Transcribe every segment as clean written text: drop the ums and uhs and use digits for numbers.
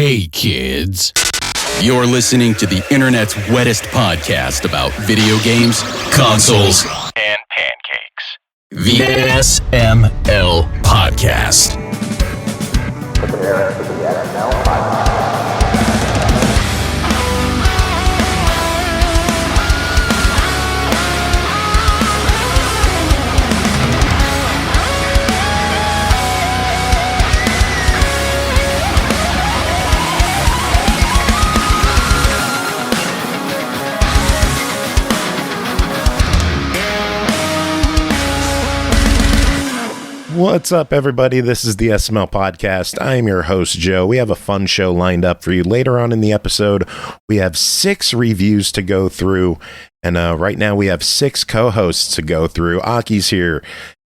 Hey kids, you're listening to the internet's wettest podcast about video games, consoles, and pancakes. The SML Podcast. Prepare for the SML Podcast. What's up, everybody? This is the SML Podcast. I am your host, Joe. We have a fun show lined up for you. Later on in the episode, we have 6 reviews to go through, and right now we have 6 co-hosts to go through. Aki's here,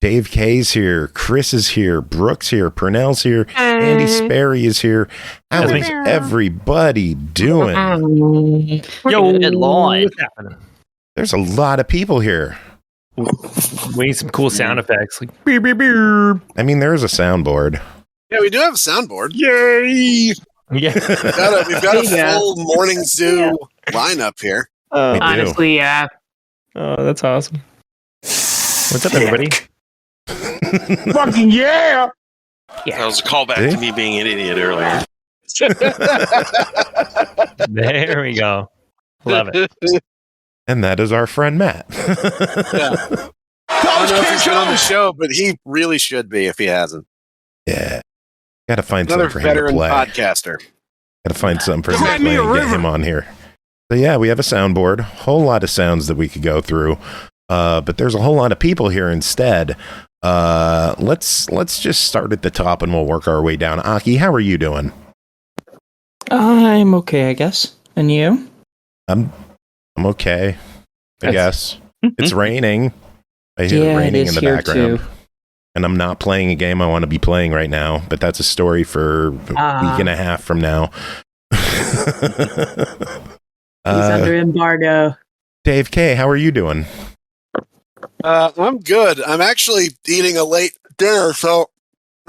Dave K's here, Chris is here, Brooke's here, Pernell's here, Andy Sperry is here. How is everybody doing? Yo, good Lord. What's happening? There's a lot of people here. We need some cool sound effects, like beep, beep, beep. I mean, there is a soundboard. Yeah, we do have a soundboard. Yay! Yeah, we've got a full morning zoo lineup here. Honestly, yeah. Oh, that's awesome. What's up, everybody? Fucking yeah! That was a callback to me being an idiot earlier. There we go. Love it. And that is our friend Matt. Yeah. I don't know if he's been on the show, but he really should be if he hasn't. Yeah. Got to find Another something for him to veteran play. podcaster. Got to find something for him to play and get him on here. So yeah, we have a soundboard. Whole lot of sounds that we could go through. But there's a whole lot of people here instead. Let's just start at the top and we'll work our way down. Aki, how are you doing? I'm okay, I guess. And you? I'm okay, I guess. It's raining. I hear it raining in the background. Too. And I'm not playing a game I want to be playing right now, but that's a story for a week and a half from now. He's under embargo. Dave K, how are you doing? I'm good. I'm actually eating a late dinner, so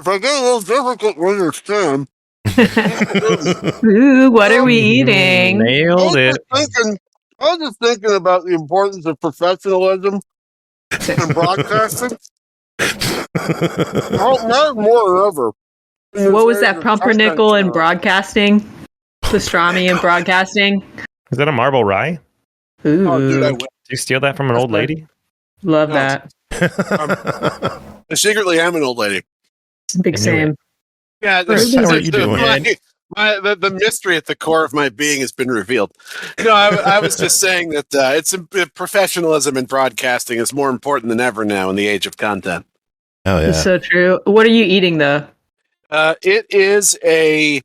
if I get a little difficult to understand. Ooh, what are we eating? Nailed it. I was just thinking about the importance of professionalism in broadcasting. Now more than ever. What was that? Pumpernickel in broadcasting? Pastrami in broadcasting? Is that a marble rye? Ooh. Oh, dude, I Did you steal that from an old lady? Love that. I secretly am an old lady. Big same. Yeah, how are you doing? The mystery at the core of my being has been revealed. No, I was just saying that professionalism in broadcasting is more important than ever now in the age of content. Oh, yeah. It's so true. What are you eating, though? It is a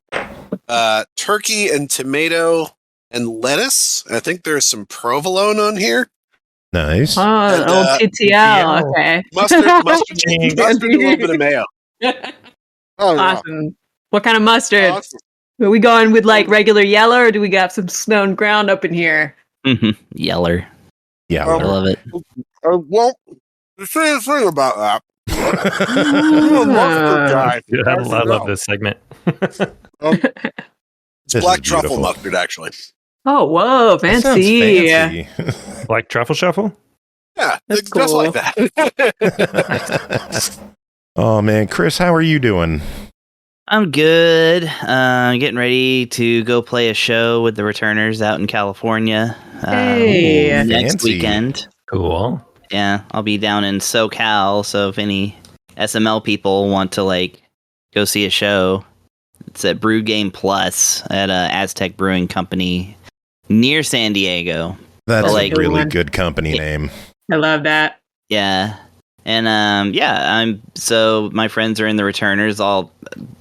turkey and tomato and lettuce. I think there's some provolone on here. Nice. Oh, And, old TTL. Okay. Mustard, and a little bit of mayo. Oh, Awesome. What kind of mustard? Awesome. Are we going with like regular yellow, or do we got some snow and ground up in here? Yeller. Yeah. I love it. Well, the thing about that. I'm a mustard guy. Dude, I love this segment. It's This black is truffle beautiful. mustard, actually. Oh, whoa, That sounds fancy. fancy. Like truffle shuffle? Yeah, That's just cool. like that. Oh, man. Chris, how are you doing? I'm good. Getting ready to go play a show with the Returners out in California. Hey. Next Fancy. weekend. Cool. Yeah, I'll be down in SoCal, so if any SML people want to like go see a show, it's at Brew Game Plus at Aztec Brewing Company near San Diego. That's Like- a really good company name. I love that. Yeah. And so my friends are in the Returners. All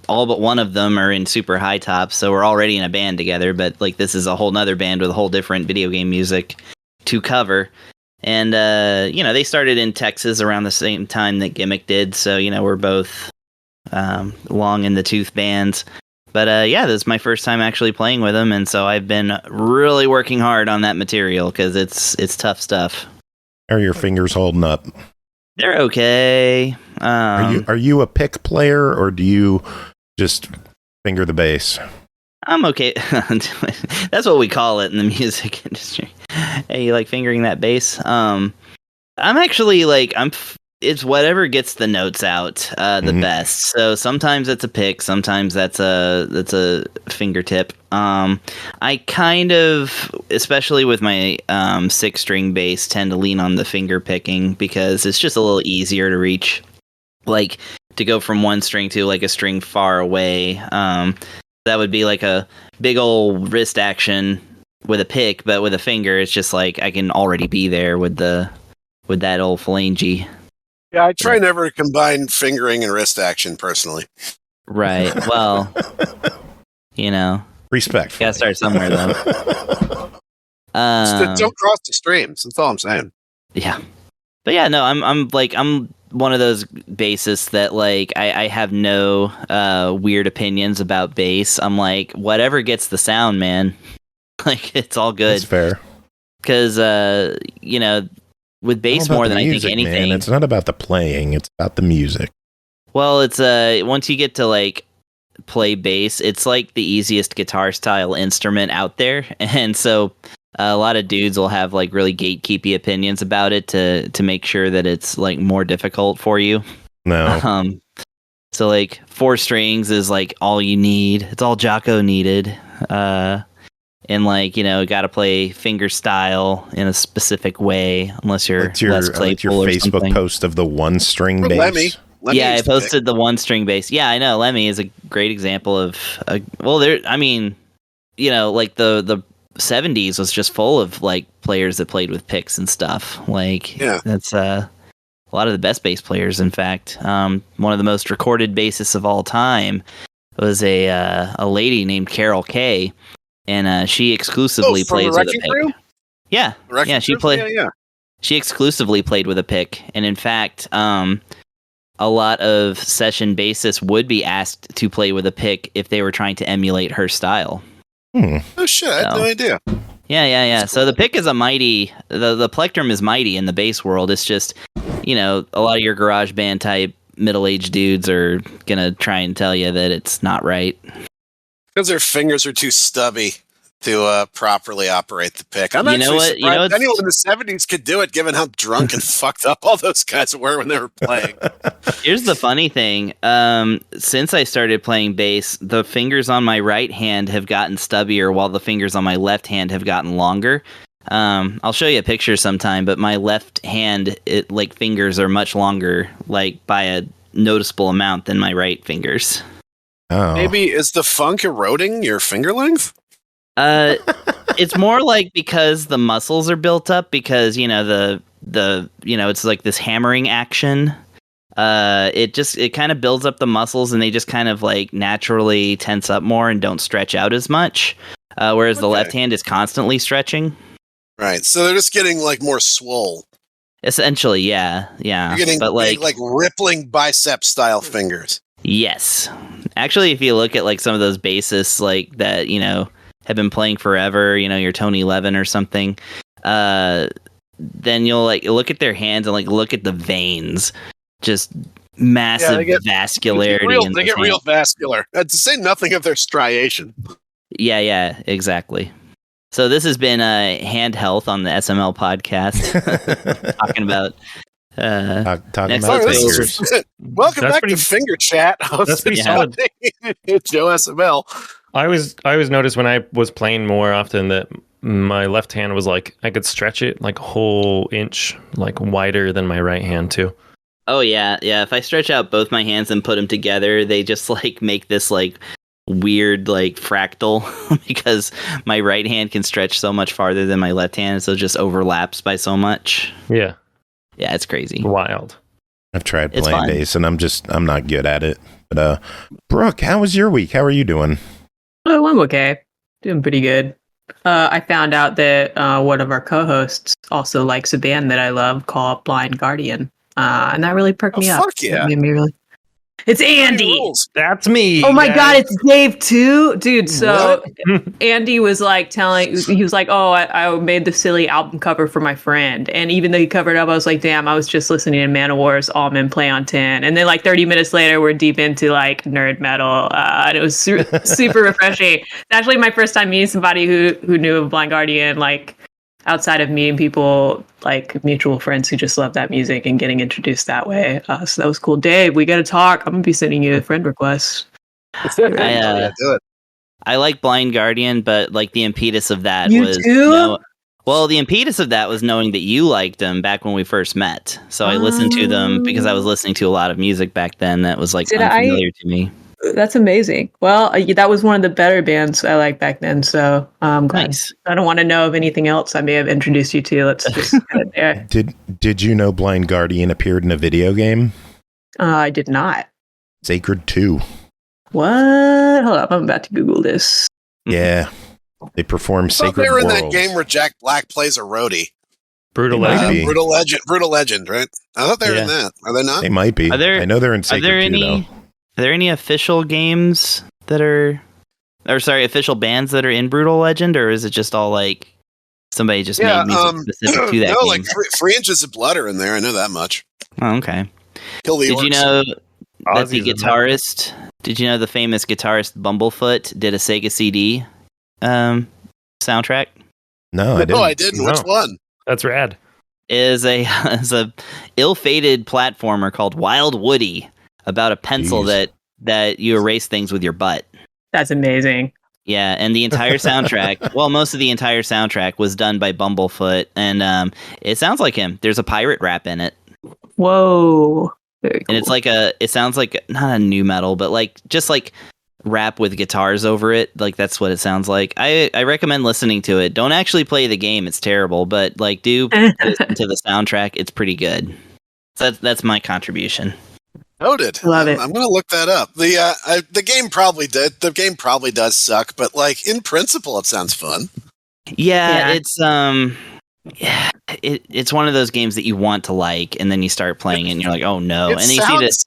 but one of them are in Super High Top, so we're already in a band together, but like this is a whole nother band with a whole different video game music to cover. And they started in Texas around the same time that Gimmick did, so we're both long in the tooth bands. But this is my first time actually playing with them, and so I've been really working hard on that material because it's tough stuff. How are your fingers holding up? They're okay. Are you a pick player, or do you just finger the bass? I'm okay. That's what we call it in the music industry. Hey, you like fingering that bass? I'm actually like it's whatever gets the notes out the best. So sometimes it's a pick, sometimes that's a fingertip. I kind of, especially with my 6-string bass, tend to lean on the finger picking because it's just a little easier to reach. Like to go from one string to like a string far away. That would be like a big old wrist action with a pick, but with a finger, it's just like I can already be there with that old phalange. Yeah, I try never to combine fingering and wrist action personally. Right. Well, Respect. Gotta start somewhere though. Don't cross the streams. That's all I'm saying. Yeah. But yeah, no, I'm one of those bassists that like I have no weird opinions about bass. I'm like, whatever gets the sound, man. Like it's all good. That's fair. Because with bass more than music, I think anything. Man. It's not about the playing, it's about the music. Well, it's once you get to like play bass, it's like the easiest guitar style instrument out there. And so a lot of dudes will have like really gatekeepy opinions about it to make sure that it's like more difficult for you. No. So like 4 strings is like all you need. It's all Jocko needed. And like, got to play finger style in a specific way unless you're less playful or Facebook something. post of the 1-string bass. Lemmy I posted the 1-string bass. Yeah, I know. Lemmy is a great example of like the 70s was just full of like players that played with picks and stuff. Like, that's a lot of the best bass players. In fact, one of the most recorded bassists of all time was a lady named Carol Kay, and she exclusively plays with a pick. Crew? Yeah, she played. Yeah. She exclusively played with a pick, and in fact, a lot of session bassists would be asked to play with a pick if they were trying to emulate her style. Oh shit, I had no idea. Yeah. So the pick is the plectrum is mighty in the bass world. It's just, a lot of your garage band type middle-aged dudes are gonna try and tell you that it's not right. Because their fingers are too stubby to properly operate the pick. I'm actually surprised anyone in the 70s could do it, given how drunk and fucked up all those guys were when they were playing. Here's the funny thing. Since I started playing bass, the fingers on my right hand have gotten stubbier while the fingers on my left hand have gotten longer. I'll show you a picture sometime, but my left hand, fingers are much longer, like by a noticeable amount than my right fingers. Oh. Maybe is the funk eroding your finger length? It's more like because the muscles are built up because it's like this hammering action. It kind of builds up the muscles and they just kind of like naturally tense up more and don't stretch out as much. Whereas the left hand is constantly stretching. Right. So they're just getting like more swole. Essentially, yeah. You're getting like rippling bicep style fingers. Yes. Actually, if you look at like some of those bassists like that, have been playing forever, your Tony Levin or something, then you'll like look at their hands and like look at the veins, just massive vascularity. They get real vascular. To say nothing of their striation. Yeah, exactly. So this has been Hand Health on the SML podcast, talking about talking about fingers. Welcome back to Finger Chat. That's pretty solid. Joe SML. I always noticed when I was playing more often that my left hand was like I could stretch it like a whole inch like wider than my right hand too. Oh yeah. If I stretch out both my hands and put them together, they just like make this like weird like fractal because my right hand can stretch so much farther than my left hand, so it just overlaps by so much. Yeah, it's crazy. Wild. I've tried playing bass and I'm not good at it. But Brooke, how was your week? How are you doing? Oh, I'm okay. Doing pretty good. I found out that one of our co-hosts also likes a band that I love called Blind Guardian. And that really perked me up. Fuck yeah. It made me really... It's Andy. Rules. That's me. Oh my guys. God, it's Dave too, dude. So Andy was like he was like, "Oh, I made the silly album cover for my friend," and even though he covered up, I was like, "Damn, I was just listening to Manowar's All Men Play on 10," and then like 30 minutes later, we're deep into like nerd metal, and it was super refreshing. It's actually my first time meeting somebody who knew of Blind Guardian, like outside of me and people like mutual friends who just love that music and getting introduced that way. So that was cool. Dave, we got to talk. I'm gonna be sending you a friend request. Do it. I like Blind Guardian, but like the impetus of that You was too? the impetus of that was knowing that you liked them back when we first met. So I listened to them because I was listening to a lot of music back then that was like unfamiliar to me. That's amazing. Well, that was one of the better bands I liked back then. So I'm glad. Nice. I don't want to know of anything else I may have introduced you to. Let's just get it there. Did you know Blind Guardian appeared in a video game? I did not. Sacred 2. What? Hold up. I'm about to Google this. Yeah. They perform I thought Sacred they were in Worlds. that game where Jack Black plays a roadie. Brutal Might Legend. be. Brutal Legend, right? I thought they were in that. Are they not? They might be. I know they're in Sacred 2, though. Are there any official games that are, official bands that are in Brutal Legend, or is it just all like somebody just made music specific to that no, game? like 3 Inches of Blood are in there. I know that much. Oh, okay. Kill the Did you orcs. know that the Ozzy's in that. guitarist? Did you know the famous guitarist Bumblefoot did a Sega CD soundtrack? No, I didn't. No, I didn't. Which No. one? That's rad. Is a ill-fated platformer called Wild Woody about a pencil Jeez. that you erase things with your butt. That's amazing. Yeah, and the entire soundtrack, most of the entire soundtrack was done by Bumblefoot, and it sounds like him. There's a pirate rap in it, Whoa. Very cool. and it's like it sounds like not a new metal, but like just like rap with guitars over it. Like that's what it sounds like. I recommend listening to it. Don't actually play the game; it's terrible, but like do listen to the soundtrack. It's pretty good. So that's my contribution. Noted. Love it. I'm going to look that up. The game probably did. The game probably does suck, but like in principle, it sounds fun. Yeah, Yeah. it's one of those games that you want to like, and then you start playing it, and you're like, oh no, and then you see this.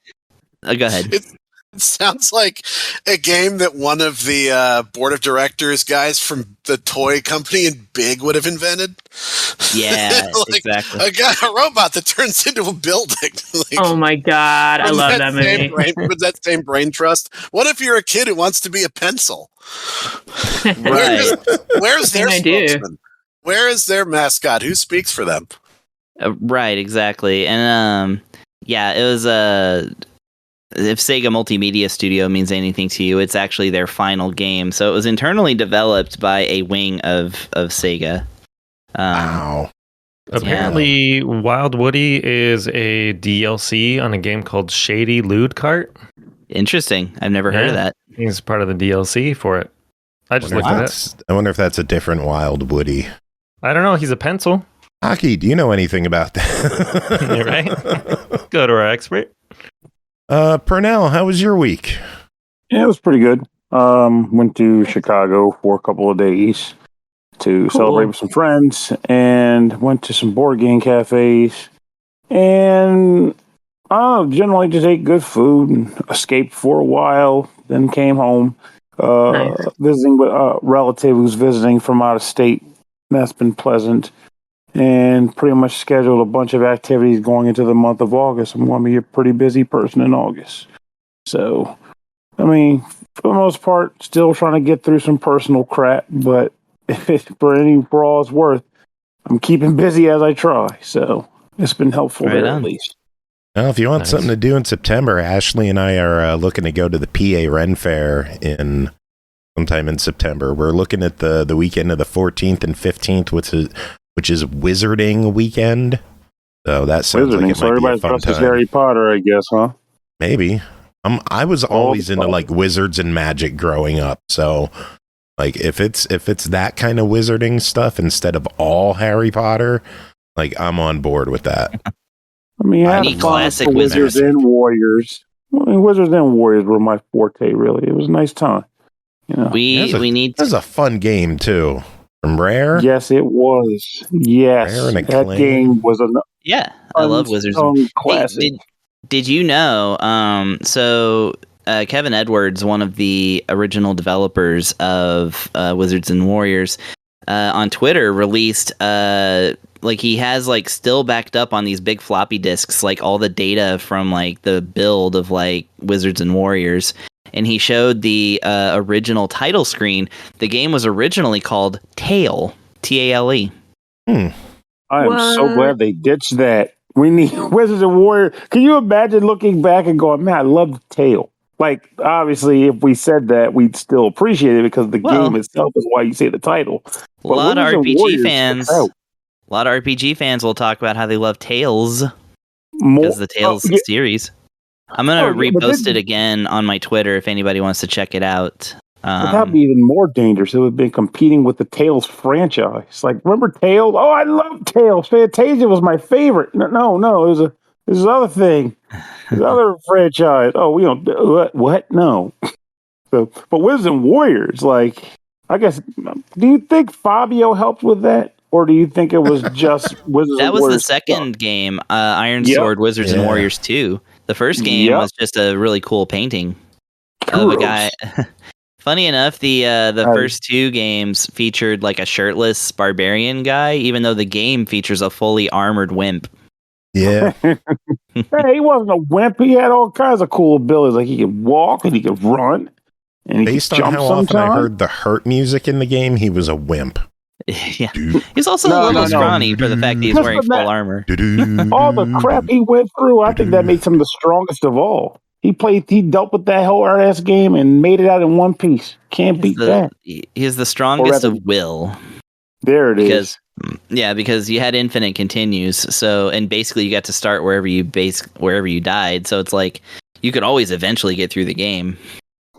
Go ahead. It sounds like a game that one of the board of directors guys from the toy company in Big would have invented. Yeah, Like, exactly. a robot that turns into a building. Like, Oh my God. I with love that movie. With that same brain trust. What if you're a kid who wants to be a pencil? Right. Where's their I do. spokesman? Where is their mascot? Who speaks for them? Right, exactly. And yeah, it was if Sega Multimedia Studio means anything to you, it's actually their final game. So it was internally developed by a wing of Sega. Wow. Apparently, Wild Woody is a DLC on a game called Shady Lewd Cart. Interesting. I've never heard of Yeah. that. He's part of the DLC for it. I just looked at it. I wonder if that's a different Wild Woody. I don't know. He's a pencil. Hockey, do you know anything about that? You're right. Go to our expert. Pernell, how was your week? Yeah, it was pretty good. Went to Chicago for a couple of days to celebrate with some friends, and went to some board game cafes, and generally just ate good food and escaped for a while, then came home. Nice. Visiting with a relative who's visiting from out of state. That's been pleasant. And pretty much scheduled a bunch of activities going into the month of August. I'm going to be a pretty busy person in August. So, I mean, for the most part, still trying to get through some personal crap, but for all it's worth, I'm keeping busy as I try. So, it's been helpful Right there on. at least. Well, if you want Nice. something to do in September, Ashley and I are looking to go to the PA Ren Fair in sometime in September. We're looking at the weekend of the 14th and 15th, which is Wizarding weekend. So that sounds like Wizarding, it so might be a everybody's fun dressed as time. Harry Potter, I guess, huh? Maybe. I was always into like wizards and magic growing up. So like if it's that kind of wizarding stuff instead of all Harry Potter, like I'm on board with that. I mean, I had Any fun classic with Wizards wizards. and Warriors. I mean, Wizards and Warriors were my forte, really. It was a nice time. You know? We need That was a fun game too. From Rare. Yes, it was. Yes, Rare and that Acclaim. game was an yeah. I love wizards. unsung Hey, classic. Did you know? Kevin Edwards, one of the original developers of Wizards and Warriors, on Twitter released he has still backed up on these big floppy disks all the data from the build of Wizards and Warriors, and he showed the original title screen. The game was originally called Tale, Tale. I am so glad they ditched that. We need Wizards and Warriors. Can you imagine looking back and going, man, I love Tale? Obviously, if we said that, we'd still appreciate it because the game itself is why you say the title. A lot of RPG fans will talk about how they love Tales because the Tales series. I'm gonna repost it again on my Twitter if anybody wants to check it out. That'd be even more dangerous. It would have been competing with the Tales franchise. Remember Tales? Oh, I love Tales. Fantasia was my favorite. No, it was this other thing. This other franchise. Oh, we don't. What? No. So, but Wizards and Warriors, I guess. Do you think Fabio helped with that, or do you think it was just Wizards? That and was Warriors the second game, Iron Sword Wizards and Warriors 2. The first game was just a really cool painting of a guy. Funny enough, the first two games featured a shirtless barbarian guy, even though the game features a fully armored wimp. Yeah. Hey, he wasn't a wimp. He had all kinds of cool abilities. He could walk and he could run. And he Based could on jump how often I sometime. heard the hurt music in the game, he was a wimp. Yeah. He's also a little scrawny for the fact that he's wearing full armor. All the crap he went through, I think that made him the strongest of all. He dealt with that whole RS game and made it out in one piece. Can't beat that. He's the strongest of will. There it is. Yeah, because you had infinite continues. So, and basically you got to start wherever you died. So it's you could always eventually get through the game.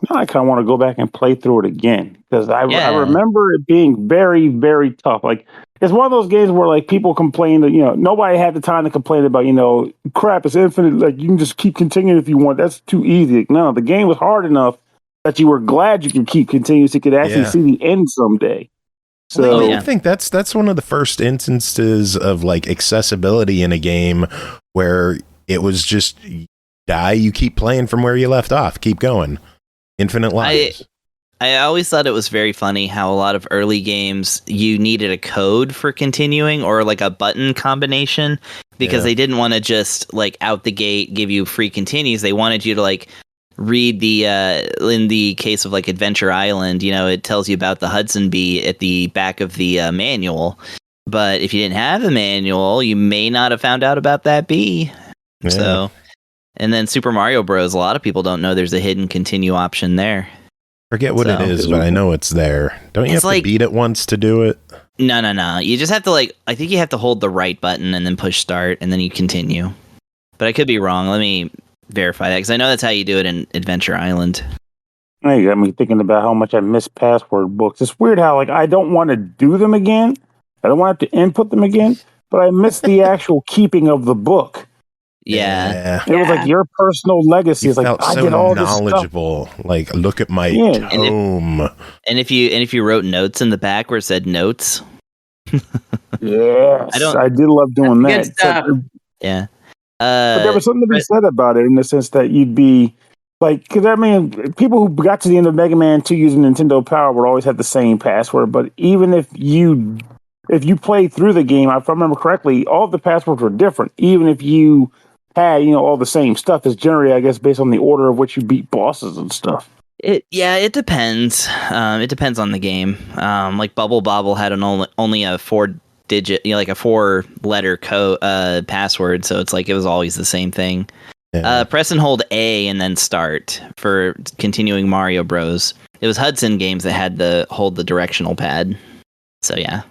Now I kind of want to go back and play through it again because I remember it being very, very tough. It's one of those games where people complain that nobody had the time to complain about crap. It's infinite. You can just keep continuing if you want. That's too easy. No, the game was hard enough that you were glad you could keep continuing so you could actually see the end someday. So I think that's one of the first instances of accessibility in a game where it was just die. You keep playing from where you left off. Keep going. Infinite lives. I always thought it was very funny how a lot of early games you needed a code for continuing or a button combination because they didn't want to just out the gate give you free continues. They wanted you to read the in the case of Adventure Island, it tells you about the Hudson Bee at the back of the manual. But if you didn't have the manual, you may not have found out about that bee. Yeah. So, and then Super Mario Bros. A lot of people don't know there's a hidden continue option there. Forget what it is, but I know it's there. Don't you have to beat it once to do it? No. You just have to I think you have to hold the right button and then push start and then you continue. But I could be wrong. Let me verify that because I know that's how you do it in Adventure Island. You got me thinking about how much I miss password books. It's weird how I don't want to do them again. I don't want to have to input them again, but I miss the actual keeping of the book. Yeah. It was your personal legacy. It's felt I so did all knowledgeable. This stuff. Look at my tome. And if you wrote notes in the back where it said notes. Yes. I did love doing that. Good stuff. Yeah. But there was something to be said about it in the sense that you'd be because people who got to the end of Mega Man 2 using Nintendo Power would always have the same password. But even if you played through the game, if I remember correctly, all the passwords were different. Even if you had all the same stuff, is generally, I guess, based on the order of which you beat bosses and stuff. It depends. It depends on the game. Bubble Bobble had only a 4-digit, a 4-letter password, so it's it was always the same thing. Yeah. Press and hold A and then start for continuing Mario Bros. It was Hudson Games that had to hold the directional pad. So yeah.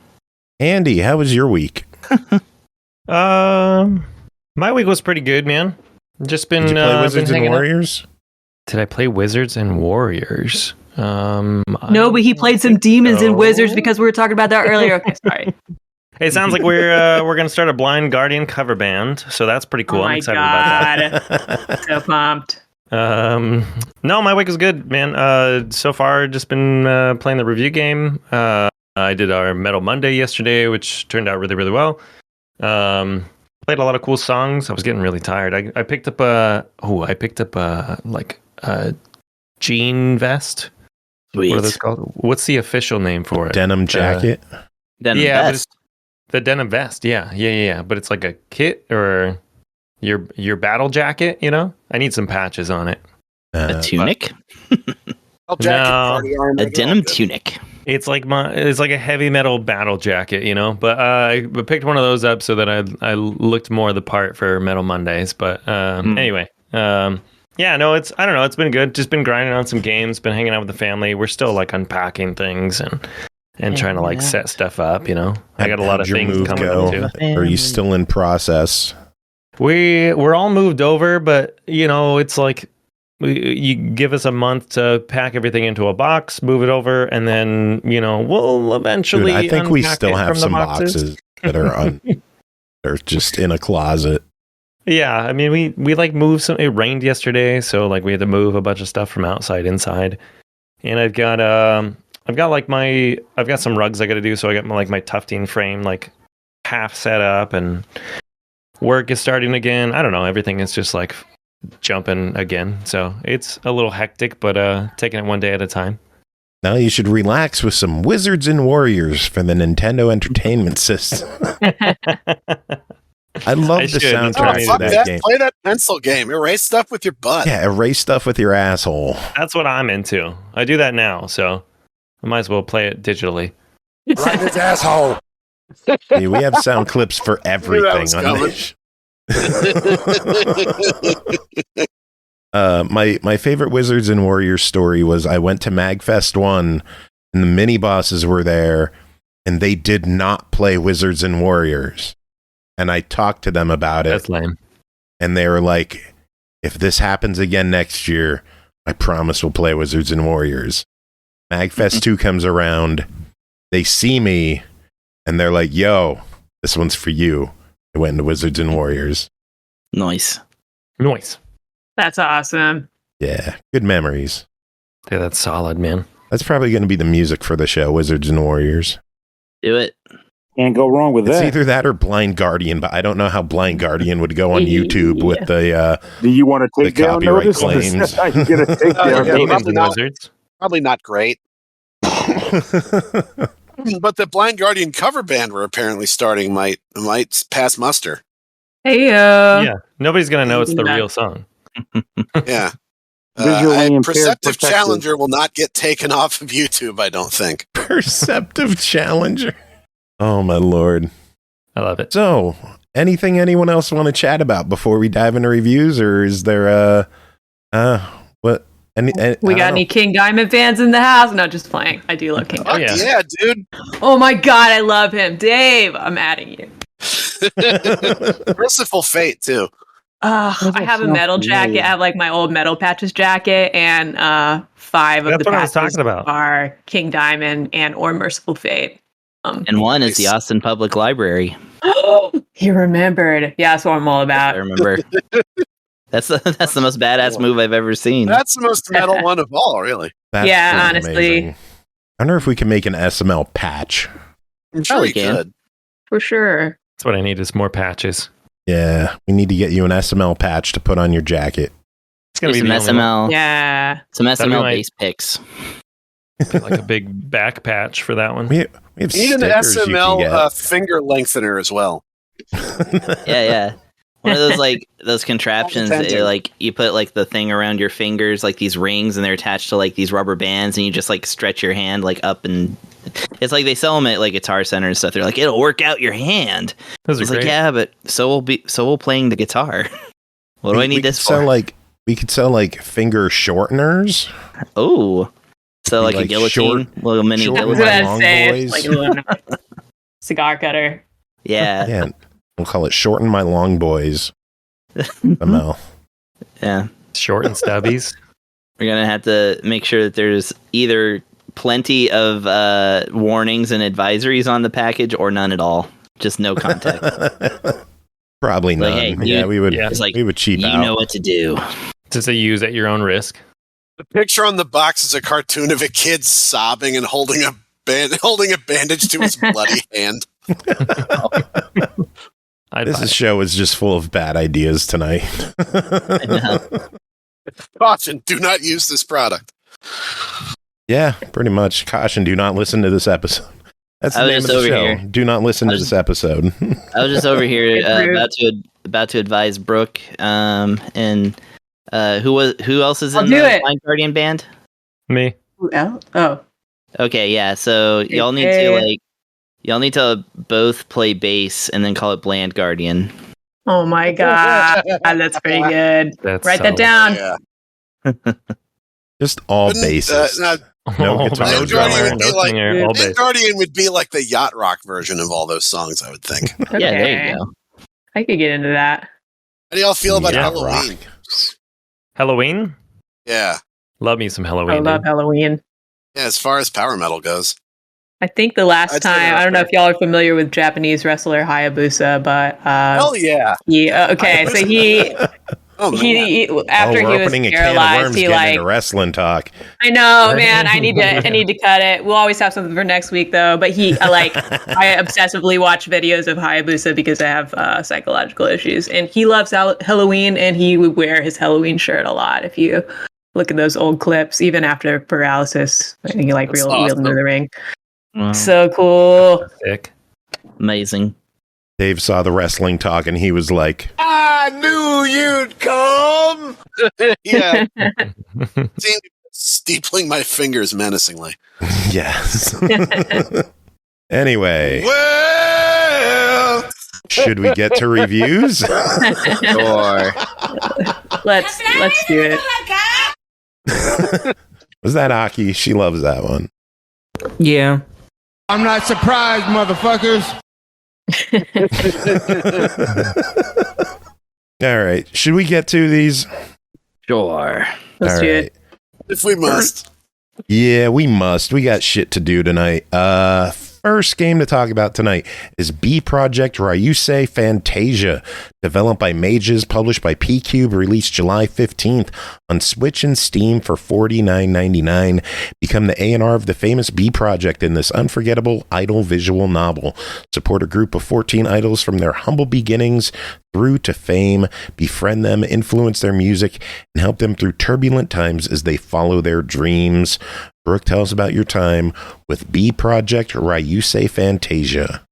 Andy, how was your week? My week was pretty good, man. Just been. Did you play Wizards and Warriors? Did I play Wizards and Warriors? No, but he played some Demons and Wizards because we were talking about that earlier. Okay, sorry. Hey, it sounds like we're gonna start a Blind Guardian cover band, so that's pretty cool. I'm excited about that. So pumped. No, my week is good, man. So far, just been playing the review game. I did our Metal Monday yesterday, which turned out really, really well. Played a lot of cool songs. I was getting really tired. I picked up a jean vest. Sweet. What are those called? What's the official name for it? Denim jacket. Denim yeah, but vest. it's the denim vest. Yeah. But it's like a kit or your battle jacket. You know, I need some patches on it. A tunic. No, a denim tunic. It's like a heavy metal battle jacket, you know. But I picked one of those up so that I looked more the part for Metal Mondays. But anyway, yeah, no, I don't know. It's been good. Just been grinding on some games. Been hanging out with the family. We're still like unpacking things and trying to like set stuff up. You know, I got a lot of things coming up too. Or are you still in process? We're all moved over, but you know, it's like. You give us a month to pack everything into a box, move it over, and then, you know, we'll eventually. Dude, I think we still have some boxes that are they're just in a closet. Yeah, I mean, we like moved some. It rained yesterday, so like we had to move a bunch of stuff from outside inside. And I've got some rugs I got to do, so I got my tufting frame like half set up, and work is starting again. I don't know, everything is just like jumping again, so it's a little hectic, but taking it one day at a time. Now you should relax with some Wizards and Warriors for the Nintendo Entertainment System. I love the soundtrack of that game. Play that pencil game. Erase stuff with your butt. Yeah, erase stuff with your asshole. That's what I'm into. I do that now, so I might as well play it digitally. Right his asshole. See, we have sound clips for everything on this. My favorite Wizards and Warriors story was I went to MagFest 1 and the Minibosses were there and they did not play Wizards and Warriors, and I talked to them about it. That's lame. And they were like, if this happens again next year, I promise we'll play Wizards and Warriors. MagFest 2 comes around, they see me and they're like, yo, this one's for you. I went into Wizards and Warriors. Nice. That's awesome. Yeah, good memories. Yeah, that's solid, man. That's probably going to be the music for the show, Wizards and Warriors. Do it. Can't go wrong with It's that. either that or Blind Guardian, but I don't know how Blind Guardian would go on YouTube with the Do you want to take the down copyright notice? claims. I can get a takedown. Probably not great. But the Blind Guardian cover band we're apparently starting might pass muster. Hey, yeah, nobody's gonna know it's the real song. Yeah. Visually Perceptive Challenger will not get taken off of YouTube, I don't think. Perceptive Challenger. Oh, my Lord. I love it. So, anything anyone else want to chat about before we dive into reviews, or is there what? We got any King Diamond fans in the house? No, just playing. I do love King Diamond. Yeah, dude. Oh my God, I love him. Dave, I'm adding you. Merciful Fate, too. I have a metal jacket. I have like my old Metal Patches jacket, and 5 of That's the what I was patches talking about. are King Diamond or Merciful Fate. And one is the Austin Public Library. He remembered. Yeah, that's what I'm all about. I remember. That's the most badass move I've ever seen. That's the most metal one of all, really. That's Yeah, pretty honestly. amazing. I wonder if we can make an SML patch. I'm sure Probably you can. could. For sure. That's what I need is more patches. Yeah, we need to get you an SML patch to put on your jacket. It's gonna be some the only one. SML. Yeah. Some That'd be SML my- base picks. Like a big back patch for that one. We have You need an stickers you can SML get. finger lengthener as well. Yeah. One of those like those contraptions that like you put like the thing around your fingers, like these rings, and they're attached to like these rubber bands, and you just like stretch your hand like up, and it's like they sell them at like Guitar Center and stuff. They're like, it'll work out your hand. Those are It's great. like, yeah, but so will playing the guitar. What do I need this for? We could sell like finger shorteners. Oh, so like a like guillotine, little mini short- I was guillotine. long gonna say boys. it's like a little cigar cutter. Yeah, Yeah, we'll call it Shorten My Long Boys. SML. yeah. Short and stubbies. We're gonna have to make sure that there's either plenty of warnings and advisories on the package, or none at all. Just no contact. Probably Like, none. hey, Yeah, dude, we would. yeah. It's like, we would cheap you out. know what to do. Just to use at your own risk. The picture on the box is a cartoon of a kid sobbing and holding a bandage to his bloody hand. This show is just full of bad ideas tonight. I know. Caution, do not use this product. Yeah, pretty much. Caution, do not listen to this episode. That's the name of the show. Here. Do not listen to this episode. I was just over here about to advise Brooke. And who else is in the Blind Guardian band? Me. Who else? Oh. Okay, yeah. So y'all need to both play bass and then call it Bland Guardian. Oh my god, that's pretty good. Write that down. Yeah. Just all basses. No guitar. Bland Guardian bass. Guardian would be like the yacht rock version of all those songs, I would think. Okay. Yeah, there you go. I could get into that. How do y'all feel about Yacht Halloween? rock. Halloween? Yeah. Love me some Halloween. I love Halloween. Yeah, as far as power metal goes. I think the last I'd say time, I don't know if y'all are familiar with Japanese wrestler Hayabusa, but Hell yeah. Okay, so he after he was opening a can of paralyzed, worms, he getting into wrestling talk. I know, man. I need to cut it. We'll always have something for next week, though. But I obsessively watch videos of Hayabusa because I have psychological issues, and he loves Halloween, and he would wear his Halloween shirt a lot. If you look at those old clips, even after paralysis, I think he reeled into the ring. Wow. So cool. Sick. Amazing. Dave saw the wrestling talk and he was like, I knew you'd come. Yeah. Seemed steepling my fingers menacingly. yes. Anyway. Well, should we get to reviews? Sure. Let's do it. Was that Aki? She loves that one. Yeah. I'm not surprised, motherfuckers. All right. Should we get to these? Sure. Let's do it. if we must. Yeah, we must. We got shit to do tonight. First game to talk about tonight is B Project RYUSEI Fantasia, developed by Mages, published by PQube, released July 15th on Switch and Steam for $49.99. Become the A&R of the famous B Project in this unforgettable idol visual novel. Support a group of 14 idols from their humble beginnings through to fame, befriend them, influence their music, and help them through turbulent times as they follow their dreams. Brooke, tell us about your time with B Project RYUSEI Fantasia.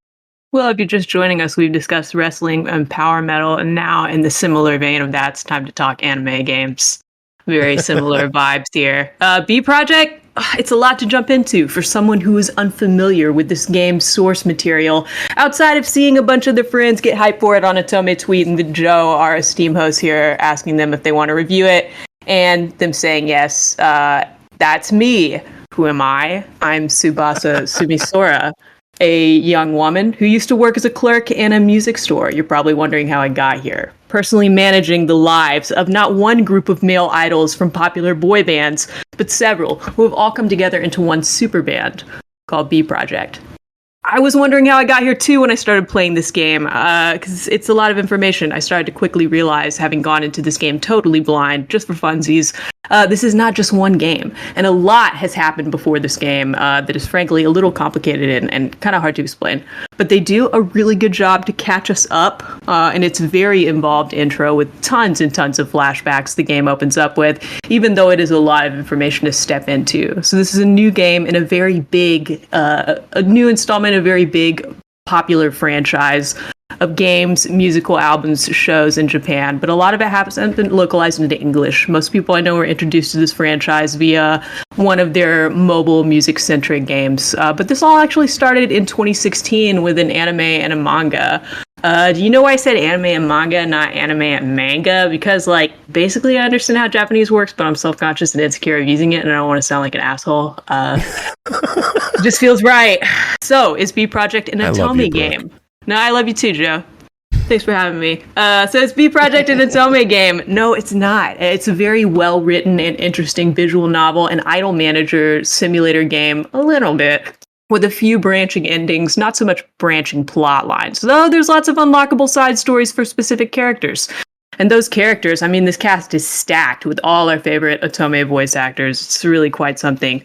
Well, if you're just joining us, we've discussed wrestling and power metal, and now in the similar vein of that, it's time to talk anime games. Very similar vibes here. B Project, it's a lot to jump into for someone who is unfamiliar with this game's source material. Outside of seeing a bunch of their friends get hyped for it on a Tome tweet, and then Joe, our esteemed host here, asking them if they want to review it, and them saying yes, that's me. Who am I? I'm Tsubasa Sumisora, a young woman who used to work as a clerk in a music store. You're probably wondering how I got here. Personally managing the lives of not one group of male idols from popular boy bands, but several who have all come together into one super band called B Project. I was wondering how I got here too when I started playing this game, because it's a lot of information. I started to quickly realize, having gone into this game totally blind, just for funsies, this is not just one game. And a lot has happened before this game that is frankly a little complicated and kind of hard to explain. But they do a really good job to catch us up, and it's a very involved intro with tons and tons of flashbacks the game opens up with, even though it is a lot of information to step into. So this is a new game in a very big, a new installment, a very big popular franchise of games, musical albums, shows in Japan, but a lot of it hasn't been localized into English. Most people I know were introduced to this franchise via one of their mobile music-centric games, but this all actually started in 2016 with an anime and a manga. Do you know why I said anime and manga, not anime and manga? Because, basically I understand how Japanese works, but I'm self-conscious and insecure of using it, and I don't want to sound like an asshole. It just feels right. So, is B Project an Otome game? No, I love you too, Joe. Thanks for having me. So it's B Project an Otome game. No, it's not. It's a very well-written and interesting visual novel and idol manager simulator game, a little bit, with a few branching endings, not so much branching plot lines, though there's lots of unlockable side stories for specific characters. And those characters, this cast is stacked with all our favorite Otome voice actors. It's really quite something.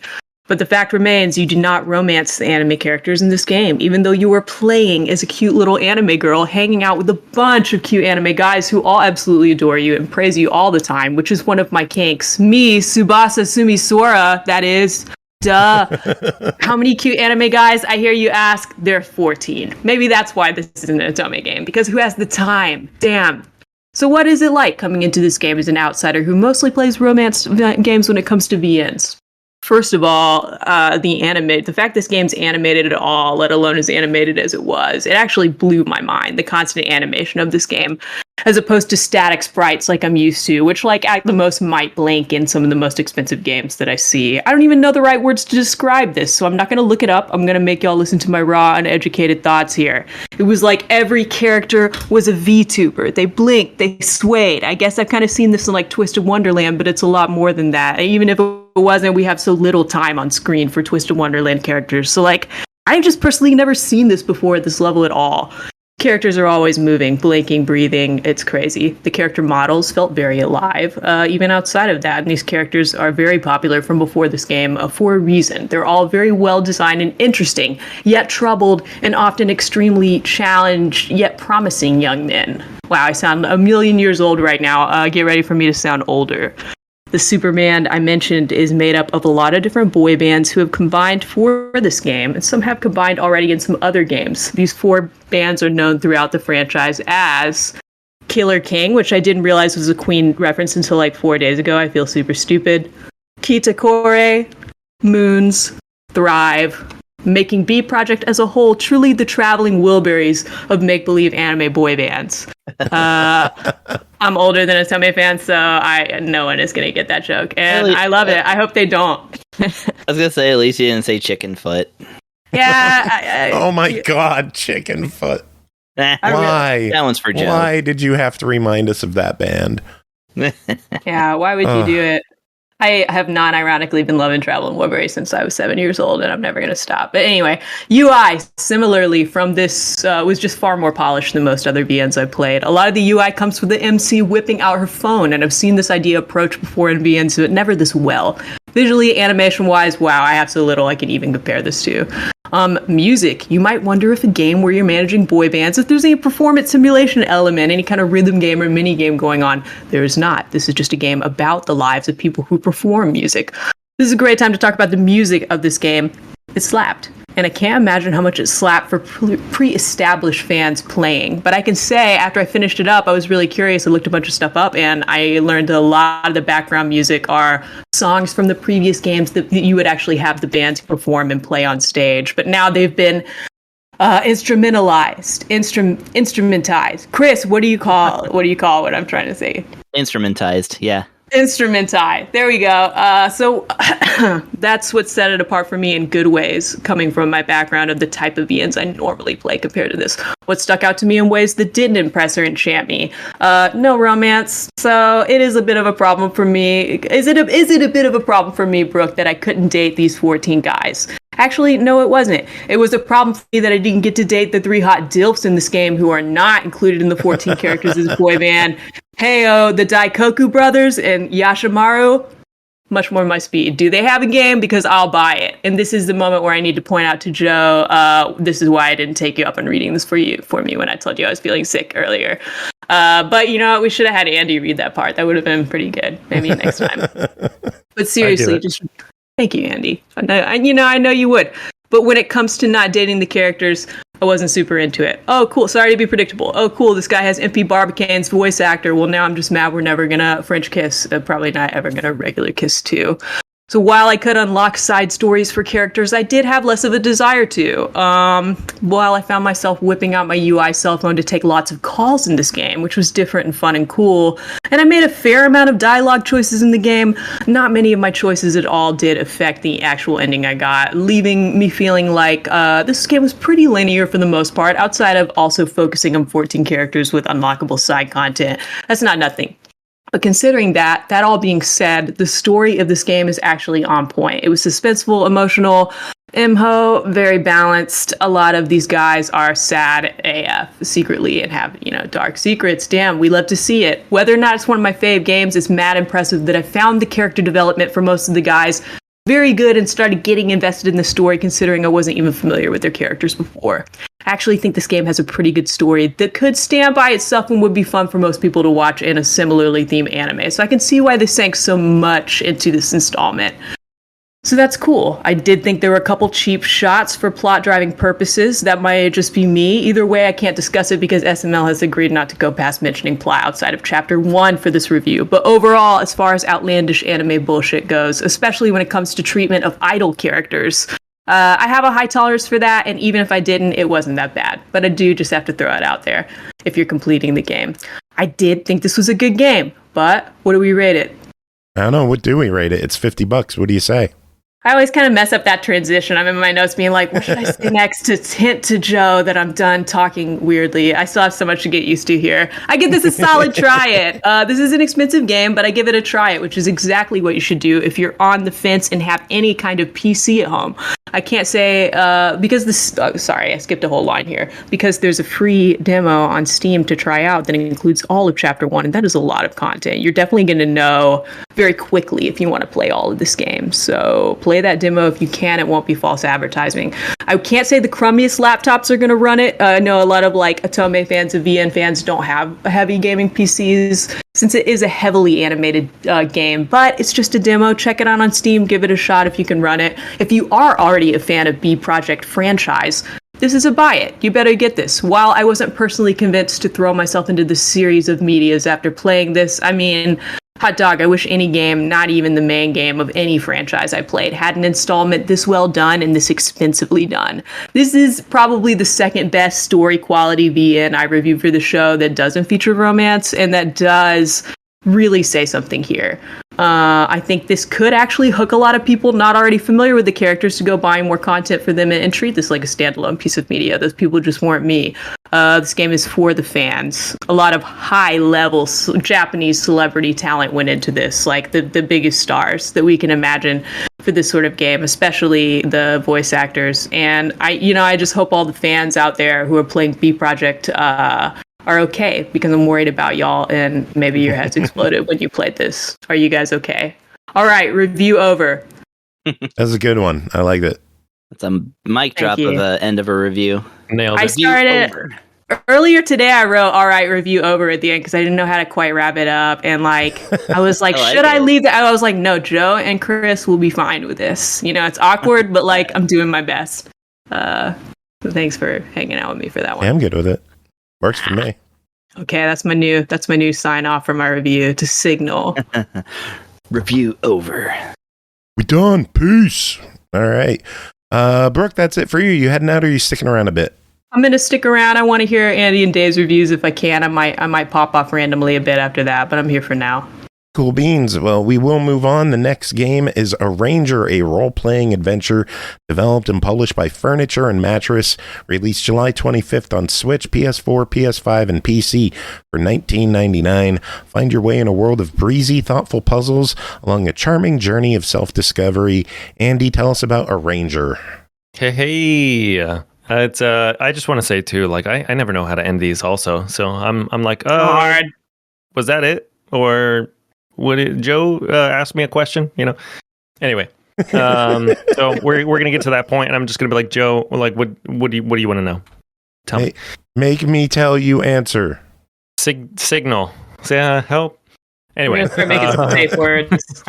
But the fact remains, you do not romance the anime characters in this game, even though you are playing as a cute little anime girl, hanging out with a bunch of cute anime guys who all absolutely adore you and praise you all the time, which is one of my kinks. Me, Tsubasa Sumisora, that is. Duh. How many cute anime guys? I hear you ask. There are 14. Maybe that's why this isn't an Otome game, because who has the time? Damn. So what is it like coming into this game as an outsider who mostly plays romance games when it comes to VNs? First of all, the fact this game's animated at all, let alone as animated as it was, it actually blew my mind, the constant animation of this game, as opposed to static sprites like I'm used to, which like at the most might blink in some of the most expensive games that I see. I don't even know the right words to describe this, so I'm not going to look it up. I'm going to make y'all listen to my raw, uneducated thoughts here. It was like every character was a VTuber. They blinked, they swayed. I guess I've kind of seen this in like Twisted Wonderland, but it's a lot more than that. Even if it wasn't, we have so little time on screen for Twisted Wonderland characters. So like, I've just personally never seen this before at this level at all. Characters are always moving, blinking, breathing. It's crazy. The character models felt very alive, even outside of that. And these characters are very popular from before this game for a reason. They're all very well designed and interesting, yet troubled and often extremely challenged, yet promising young men. Wow, I sound a million years old right now. Get ready for me to sound older. The Superman I mentioned is made up of a lot of different boy bands who have combined for this game, and some have combined already in some other games. These 4 bands are known throughout the franchise as Killer King, which I didn't realize was a Queen reference until like 4 days ago. I feel super stupid. Kitakore, Moons, Thrive, making B Project as a whole truly the traveling Wilburys of make-believe anime boy bands. I'm older than a Otome fan, so no one is going to get that joke. And I love it. I hope they don't. I was going to say, at least you didn't say chicken foot. Yeah. Oh my God, chicken foot. Why? That one's for Joe. Why did you have to remind us of that band? Yeah, why would you do it? I have non-ironically been loving Traveling Wilbury since I was 7 years old, and I'm never going to stop. But anyway, UI, similarly from this, was just far more polished than most other VNs I've played. A lot of the UI comes with the MC whipping out her phone, and I've seen this idea approached before in VNs, but never this well. Visually, animation-wise, wow, I have so little I can even compare this to. Music. You might wonder if a game where you're managing boy bands, if there's a performance simulation element, any kind of rhythm game or mini game going on. There is not. This is just a game about the lives of people who perform music. This is a great time to talk about the music of this game. It slapped. And I can't imagine how much it slapped for pre-established fans playing. But I can say, after I finished it up, I was really curious. I looked a bunch of stuff up, and I learned a lot of the background music are songs from the previous games that you would actually have the bands perform and play on stage. But now they've been instrumentalized. Chris, what do you call what I'm trying to say? Instrumentized, yeah. Instrumentized. There we go. So that's what set it apart for me in good ways, coming from my background of the type of VNs I normally play compared to this. What stuck out to me in ways that didn't impress or enchant me? No romance. So it is a bit of a problem for me. Is it a bit of a problem for me, Brooke, that I couldn't date these 14 guys? Actually, no, it wasn't. It was a problem for me that I didn't get to date the 3 hot dilfs in this game who are not included in the 14 characters as a boy band. Heyo, the Daikoku brothers and Yashimaru, much more my speed. Do they have a game? Because I'll buy it. And this is the moment where I need to point out to Joe, this is why I didn't take you up on reading this for me when I told you I was feeling sick earlier. But you know what? We should have had Andy read that part. That would have been pretty good. Maybe next time. But seriously, just thank you, Andy. I know you would. But when it comes to not dating the characters, I wasn't super into it. Oh, cool. Sorry to be predictable. Oh, cool. This guy has MP Barbicane's voice actor. Well, now I'm just mad we're never going to French kiss. Probably not ever going to regular kiss, too. So while I could unlock side stories for characters, I did have less of a desire to. While I found myself whipping out my UI cell phone to take lots of calls in this game, which was different and fun and cool, and I made a fair amount of dialogue choices in the game, not many of my choices at all did affect the actual ending I got, leaving me feeling like this game was pretty linear for the most part, outside of also focusing on 14 characters with unlockable side content. That's not nothing. But considering that all being said, the story of this game is actually on point. It was suspenseful, emotional, imho, very balanced. A lot of these guys are sad AF secretly and have, dark secrets. Damn, we love to see it. Whether or not it's one of my fave games, it's mad impressive that I found the character development for most of the guys very good and started getting invested in the story, considering I wasn't even familiar with their characters before. I actually think this game has a pretty good story that could stand by itself and would be fun for most people to watch in a similarly themed anime. So I can see why they sank so much into this installment. So that's cool. I did think there were a couple cheap shots for plot driving purposes. That might just be me. Either way, I can't discuss it because SML has agreed not to go past mentioning plot outside of chapter 1 for this review. But overall, as far as outlandish anime bullshit goes, especially when it comes to treatment of idol characters, I have a high tolerance for that, and even if I didn't, it wasn't that bad. But I do just have to throw it out there if you're completing the game. I did think this was a good game, but what do we rate it? I don't know. What do we rate it? It's $50. What do you say? I always kind of mess up that transition. I'm in my notes being like, what should I say next to hint to Joe that I'm done talking weirdly? I still have so much to get used to here. I give this a solid try it. This is an expensive game, but I give it a try it, which is exactly what you should do if you're on the fence and have any kind of PC at home. I can't say, because this, sorry, I skipped a whole line here, because there's a free demo on Steam to try out that includes all of Chapter 1, and that is a lot of content. You're definitely going to know very quickly if you want to play all of this game. So play that demo if you can. It won't be false advertising. I can't say the crummiest laptops are going to run it. I know a lot of like Otome fans and VN fans don't have heavy gaming PCs since it is a heavily animated game, but it's just a demo. Check it out on Steam. Give it a shot if you can run it. If you are already a fan of B Project franchise, this is a buy it. You better get this. While I wasn't personally convinced to throw myself into this series of medias after playing this, I mean, hot dog, I wish any game, not even the main game of any franchise I played, had an installment this well done and this expensively done. This is probably the second best story quality VN I reviewed for the show that doesn't feature romance and that does really say something here. I think this could actually hook a lot of people not already familiar with the characters to go buying more content for them and treat this like a standalone piece of media. Those people just weren't me. This game is for the fans. A lot of high-level Japanese celebrity talent went into this, like the biggest stars that we can imagine for this sort of game, especially the voice actors. And I just hope all the fans out there who are playing B Project are okay, because I'm worried about y'all and maybe your heads exploded when you played this. Are you guys okay? All right, review over. That's a good one. I like it. It's a mic drop of the end of a review. Nailed it. I started earlier today. I wrote "all right, review over" at the end because I didn't know how to quite wrap it up, and like I was like, should I leave that? I was like, no, Joe and Chris will be fine with this. It's awkward, but like I'm doing my best. Thanks for hanging out with me for that one. Yeah, I'm good with it. Works for me. Okay, that's my new sign off for my review to signal. Review over. We done. Peace. All right. Brooke, that's it for you. You heading out or are you sticking around a bit? I'm gonna stick around. I want to hear Andy and Dave's reviews if I can. I might pop off randomly a bit after that, but I'm here for now. Cool beans. Well, we will move on. The next game is Arranger, a role-playing adventure developed and published by Furniture and Mattress, released July 25th on Switch, PS4, PS5, and PC for $19.99. Find your way in a world of breezy, thoughtful puzzles along a charming journey of self-discovery. Andy, tell us about Arranger. Hey. It's I just want to say too, like I never know how to end these also. So I'm like, hard. Was that it? Or Joe asked me a question, Anyway, so we're gonna get to that point, and I'm just gonna be like, Joe, like, what do you want to know? Tell me. Make me tell you answer. Signal. Say help. Anyway, make it some safe words.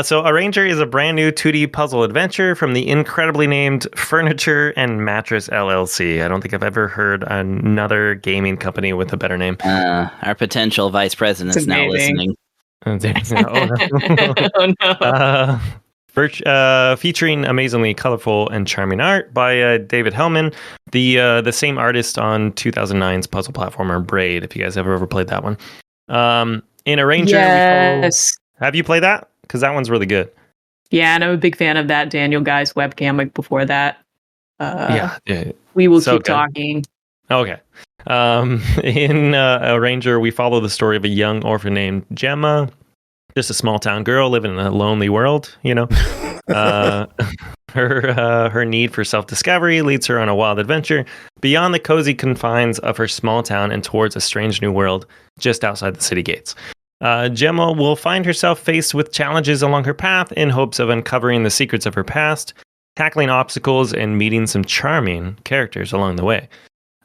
So Arranger is a brand new 2D puzzle adventure from the incredibly named Furniture and Mattress LLC. I don't think I've ever heard another gaming company with a better name. Our potential vice president is now listening. Oh, no. Featuring amazingly colorful and charming art by David Hellman, the same artist on 2009's puzzle platformer Braid, if you guys ever played that one. In Arranger, yes. Have you played that? Because that one's really good. Yeah, and I'm a big fan of that Daniel Guy's webcam like before that. Yeah. We will so keep good. talking. Okay. In Arranger, we follow the story of a young orphan named Gemma, just a small town girl living in a lonely world, Her need for self-discovery leads her on a wild adventure beyond the cozy confines of her small town and towards a strange new world just outside the city gates. Gemma will find herself faced with challenges along her path in hopes of uncovering the secrets of her past, tackling obstacles, and meeting some charming characters along the way.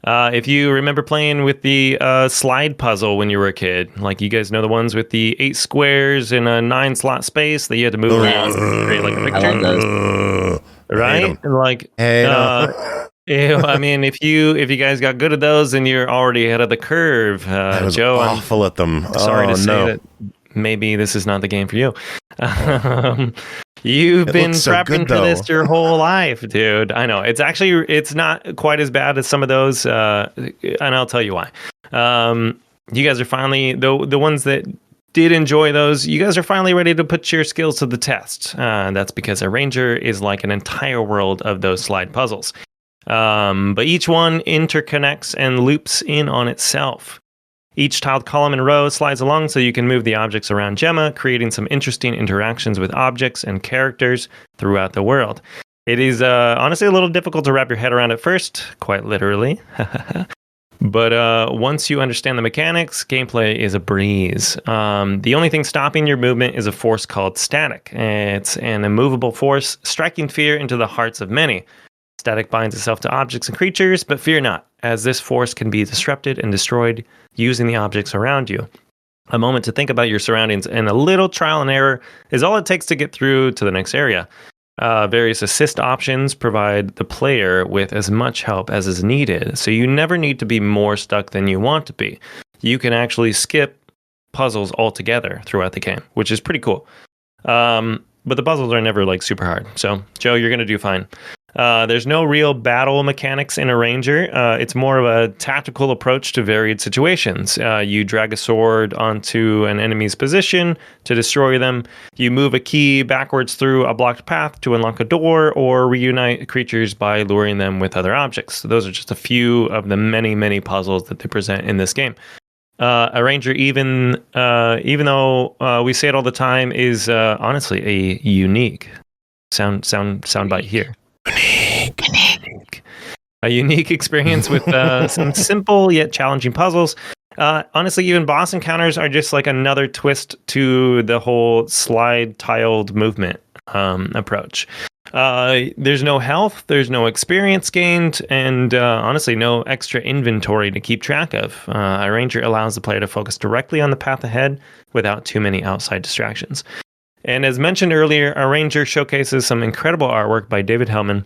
If you remember playing with the slide puzzle when you were a kid, like you guys know the ones with the 8 squares in a 9-slot space that you had to move around and create like a picture. I love those. Right? And like, I mean, if you guys got good at those, then you're already ahead of the curve. I was Joe, awful at them. Sorry to say that maybe this is not the game for you. You've been prepping for this your whole life, dude. I know. It's not quite as bad as some of those, and I'll tell you why. You guys are finally, the ones that did enjoy those, you guys are finally ready to put your skills to the test. That's because a ranger is like an entire world of those slide puzzles. But each one interconnects and loops in on itself. Each tiled column and row slides along so you can move the objects around Gemma, creating some interesting interactions with objects and characters throughout the world. It is honestly a little difficult to wrap your head around at first, quite literally. But once you understand the mechanics, gameplay is a breeze. The only thing stopping your movement is a force called static. It's an immovable force striking fear into the hearts of many. Static binds itself to objects and creatures, but fear not, as this force can be disrupted and destroyed using the objects around you. A moment to think about your surroundings and a little trial and error is all it takes to get through to the next area. Various assist options provide the player with as much help as is needed, so you never need to be more stuck than you want to be. You can actually skip puzzles altogether throughout the game, which is pretty cool. But the puzzles are never like super hard. So, Joe, you're going to do fine. There's no real battle mechanics in a ranger. It's more of a tactical approach to varied situations. You drag a sword onto an enemy's position to destroy them. You move a key backwards through a blocked path to unlock a door, or reunite creatures by luring them with other objects. So those are just a few of the many, many puzzles that they present in this game. A ranger, even though we say it all the time, is honestly a unique soundbite here. Unique. A unique experience with some simple yet challenging puzzles. Honestly, even boss encounters are just like another twist to the whole slide tiled movement approach. There's no health, there's no experience gained, and honestly, no extra inventory to keep track of. A ranger allows the player to focus directly on the path ahead without too many outside distractions. And as mentioned earlier, a ranger showcases some incredible artwork by David Hellman,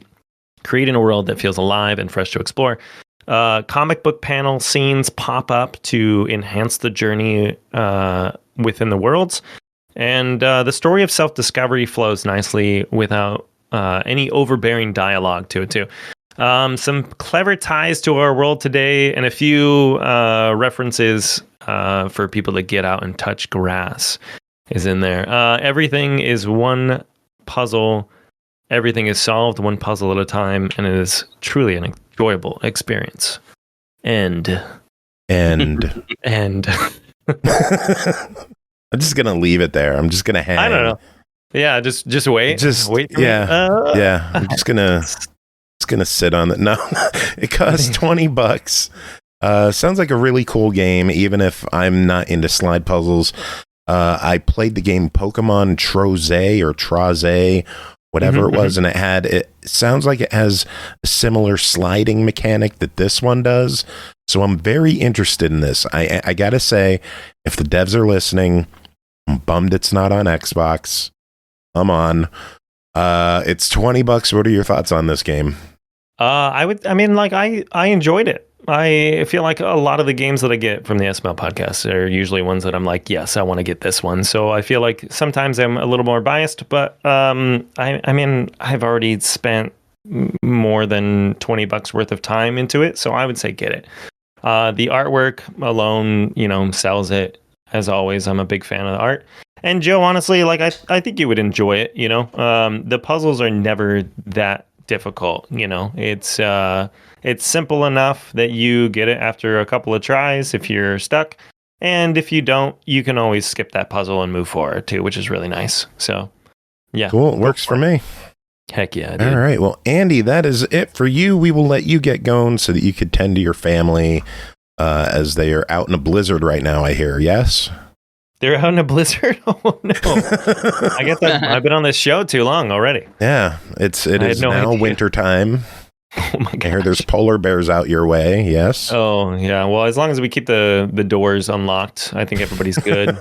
creating a world that feels alive and fresh to explore. Comic book panel scenes pop up to enhance the journey within the worlds. And the story of self-discovery flows nicely without any overbearing dialogue to it, too. Some clever ties to our world today and a few references for people to get out and touch grass is in there. Everything is one puzzle. Everything is solved one puzzle at a time, and it is truly an enjoyable experience. And I'm just gonna leave it there. I'm just gonna hang. I don't know. Yeah, just wait. Just wait. Yeah. I'm just gonna sit on it. No, it costs $20. Sounds like a really cool game, even if I'm not into slide puzzles. I played the game Pokemon Troze, whatever it was, and it sounds like it has a similar sliding mechanic that this one does. So I'm very interested in this. I gotta say, if the devs are listening, I'm bummed it's not on Xbox. Come on. It's $20. What are your thoughts on this game? I enjoyed it. I feel like a lot of the games that I get from the SML podcast are usually ones that I'm like, yes, I want to get this one. So I feel like sometimes I'm a little more biased, but I've already spent more than $20 worth of time into it, so I would say get it. The artwork alone, sells it. As always, I'm a big fan of the art. And Joe, honestly, I think you would enjoy it. The puzzles are never that difficult. It's simple enough that you get it after a couple of tries if you're stuck. And if you don't, you can always skip that puzzle and move forward too, which is really nice. So, yeah. Cool. It works for me. Heck yeah, dude. All right. Well, Andy, that is it for you. We will let you get going so that you could tend to your family as they are out in a blizzard right now, I hear. Yes? They're out in a blizzard? Oh, no. I guess I've been on this show too long already. Yeah, it is now winter time. Oh, my God. I hear there's polar bears out your way, yes? Oh, yeah. Well, as long as we keep the doors unlocked, I think everybody's good.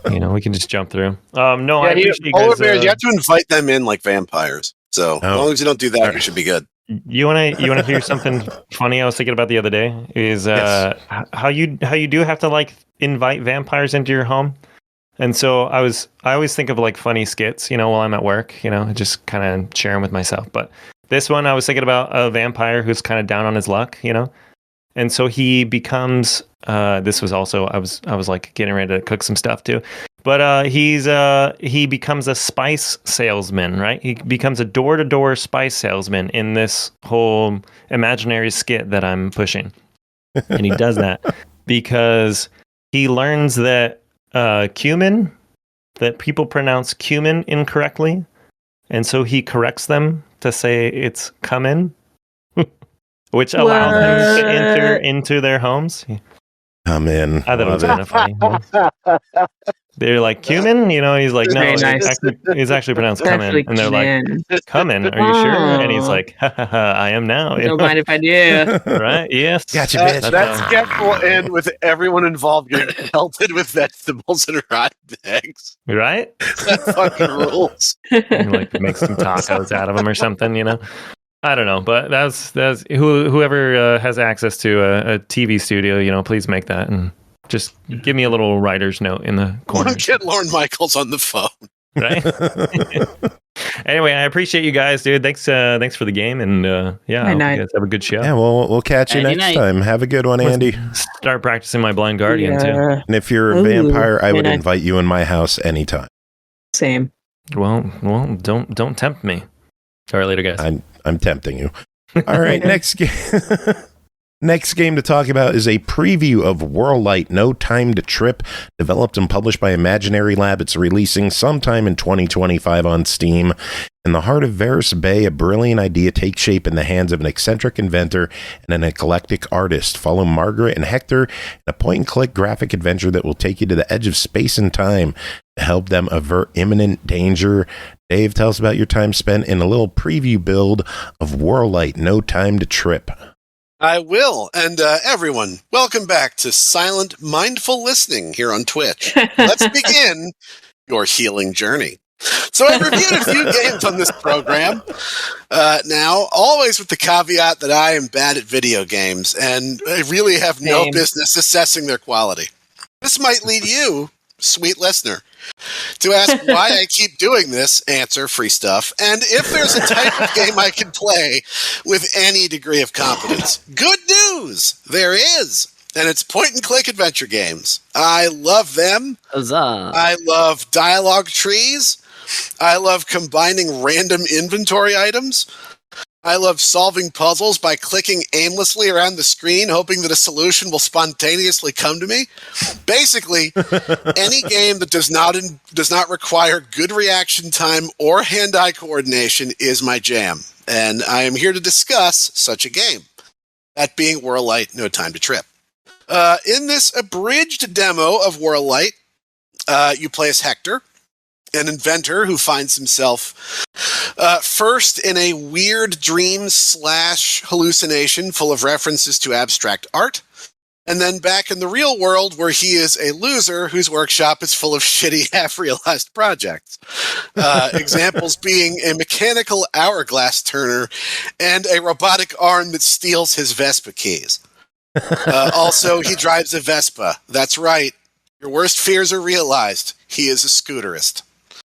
We can just jump through. No, I appreciate you polar guys. bears, you have to invite them in like vampires. So as long as you don't do that, you should be good. You want to hear something funny I was thinking about the other day? Is how you do have to like invite vampires into your home. And so I always think of like funny skits, while I'm at work, just kind of share them with myself. But this one, I was thinking about a vampire who's kind of down on his luck, and so he becomes. This was also I was like getting ready to cook some stuff too, but he becomes a spice salesman, right? He becomes a door-to-door spice salesman in this whole imaginary skit that I'm pushing, and he does that because he learns that cumin, that people pronounce cumin incorrectly, and so he corrects them to say it's cumin, which allows them to enter into their homes. Come in. I thought it was kind of funny. They're like, cumin? He's like, no, it's actually pronounced cumin. And they're like, cumin, are you sure? And he's like, I am now. Don't mind if I do. Right? Yes. Gotcha, bitch. That sketch will end with everyone involved getting pelted with vegetables and rotten eggs. Right? That fucking rules. Like make some tacos out of them or something, I don't know, but that's whoever has access to a TV studio, please make that and just give me a little writer's note in the corner. Get Lorne Michaels on the phone, right? Anyway, I appreciate you guys, dude. Thanks for the game, and I hope you guys have a good show. Yeah, we'll catch you next time. Have a good one, Andy. Start practicing my Blind Guardian too. And if you're a vampire, I would invite you in my house anytime. Same. Well, don't tempt me. All right, later, guys. I'm tempting you. All right, next game. Next game to talk about is a preview of Whirlight, No Time to Trip, developed and published by ImaginarylAb. It's releasing sometime in 2025 on Steam. In the heart of Varus Bay, a brilliant idea takes shape in the hands of an eccentric inventor and an eclectic artist. Follow Margaret and Hector in a point-and-click graphic adventure that will take you to the edge of space and time to help them avert imminent danger. Dave, tell us about your time spent in a little preview build of Whirlight, No Time to Trip. I will. And everyone, welcome back to Silent Mindful Listening here on Twitch. Let's begin your healing journey. So I reviewed a few games on this program. Now, always with the caveat that I am bad at video games and I really have no business assessing their quality. This might lead you, sweet listener, to ask why I keep doing this, answer free stuff, and if there's a type of game I can play with any degree of competence. Good news! There is! And it's point-and-click adventure games. I love them. Huzzah. I love dialogue trees. I love combining random inventory items. I love solving puzzles by clicking aimlessly around the screen, hoping that a solution will spontaneously come to me. Basically, any game that does not require good reaction time or hand-eye coordination is my jam, and I am here to discuss such a game. That being Whirlight, No Time to Trip. In this abridged demo of Whirlight, you play as Hector, an inventor who finds himself first in a weird dream/hallucination full of references to abstract art, and then back in the real world where he is a loser whose workshop is full of shitty half-realized projects. Examples being a mechanical hourglass turner and a robotic arm that steals his Vespa keys. Also, he drives a Vespa. That's right. Your worst fears are realized. He is a scooterist.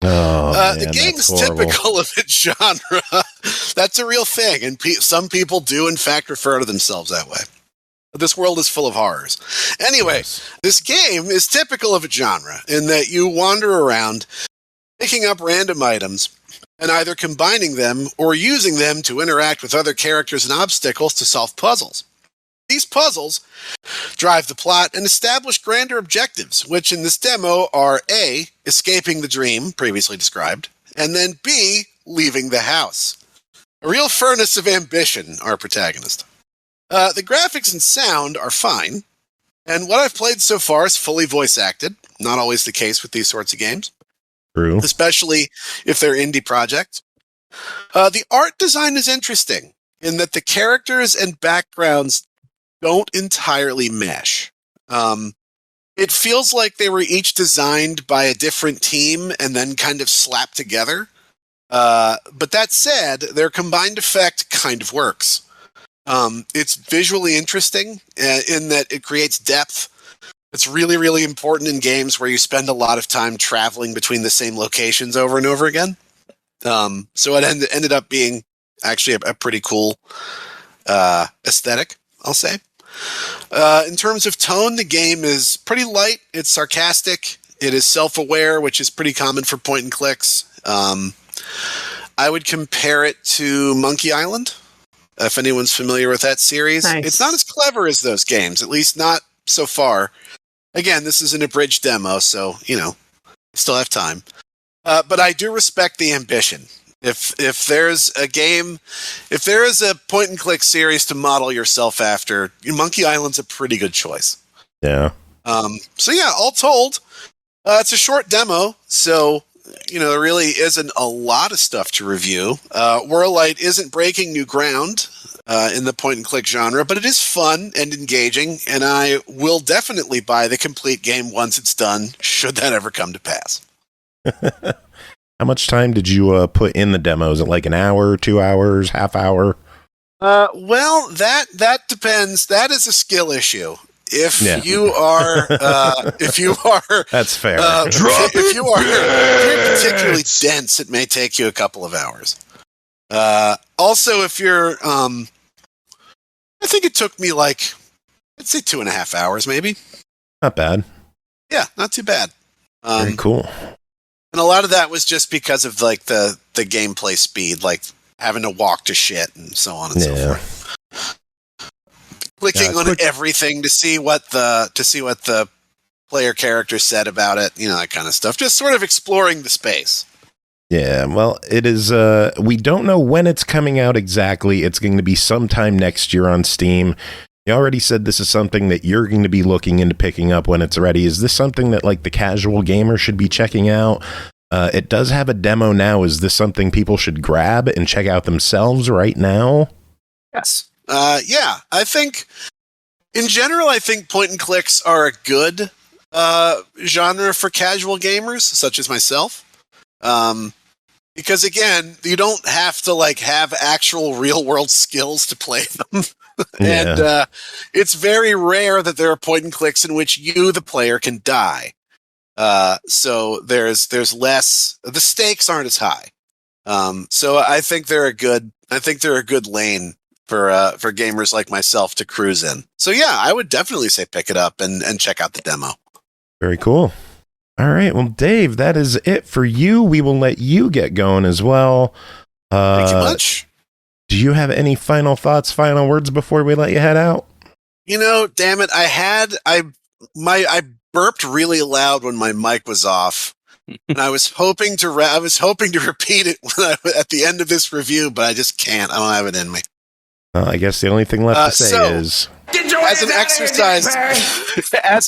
Man, the game is typical of its genre. That's a real thing, and some people do, in fact, refer to themselves that way. This world is full of horrors. Anyway, This game is typical of a genre in that you wander around, picking up random items, and either combining them or using them to interact with other characters and obstacles to solve puzzles. These puzzles drive the plot and establish grander objectives, which in this demo are A, escaping the dream previously described, and then B, leaving the house. A real furnace of ambition, our protagonist. The graphics and sound are fine, And what I've played so far is fully voice acted. Not always the case with these sorts of games. True. Especially if they're indie projects. The art design is interesting in that the characters and backgrounds don't entirely mesh. It feels like they were each designed by a different team and then kind of slapped together. But that said, their combined effect kind of works. It's visually interesting in that it creates depth. It's really, really important in games where you spend a lot of time traveling between the same locations over and over again. So it ended up being actually a pretty cool aesthetic, I'll say. In terms of tone, the game is pretty light. It's sarcastic. It is self-aware, which is pretty common for point and clicks. I would compare it to Monkey Island, if anyone's familiar with that series. Nice. It's not as clever as those games, at least not so far. Again, this is an abridged demo, so, still have time. But I do respect the ambition. If there's a game, if there is a point and click series to model yourself after, Monkey Island's a pretty good choice. Yeah. So yeah, all told, it's a short demo, so there really isn't a lot of stuff to review. Whirlight isn't breaking new ground in the point and click genre, but it is fun and engaging, and I will definitely buy the complete game once it's done, should that ever come to pass. How much time did you put in the demo? Is it like an hour, 2 hours, half hour? Well, that depends. That is a skill issue. If you are, that's fair. If you're particularly dense, it may take you a couple of hours. Also, if you're, I think it took me I'd say 2.5 hours, maybe. Not bad. Yeah, not too bad. Very cool. And a lot of that was just because of the gameplay speed, like having to walk to shit and so on and so forth. Clicking on everything to see what the player character said about it, that kind of stuff. Just sort of exploring the space. Yeah, well, it is. We don't know when it's coming out exactly. It's going to be sometime next year on Steam. You already said this is something that you're going to be looking into picking up when it's ready. Is this something that the casual gamer should be checking out? It does have a demo now. Is this something people should grab and check out themselves right now? Yes. Yeah, I think in general, I think point and clicks are a good genre for casual gamers, such as myself. Because again, you don't have to have actual real world skills to play them. And it's very rare that there are point and clicks in which you, the player, can die. So there's less. The stakes aren't as high. So I think they're a good lane for gamers like myself to cruise in. So yeah, I would definitely say pick it up and check out the demo. Very cool. All right, well, Dave, that is it for you. We will let you get going as well. Thank you much. Do you have any final thoughts, final words before we let you head out? Damn it, I burped really loud when my mic was off, and I was hoping to repeat it at the end of this review, but I just can't. I don't have it in me. I guess the only thing left to say is, as an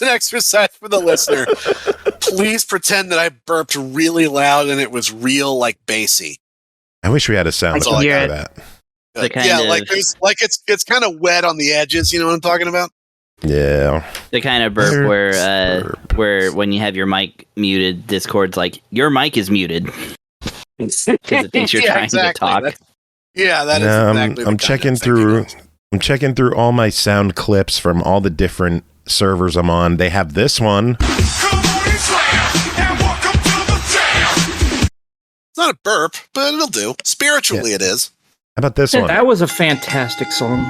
exercise for the listener, please pretend that I burped really loud and it was real, bassy. I wish we had a sound effect for that. It's kind of wet on the edges. You know what I'm talking about? Yeah. The kind of burp where when you have your mic muted, Discord's like, your mic is muted. Because it thinks you're trying to talk. That is exactly. I'm checking through all my sound clips from all the different servers I'm on. They have this one. It's not a burp, but it'll do. Spiritually, it is. How about this one? That was a fantastic song.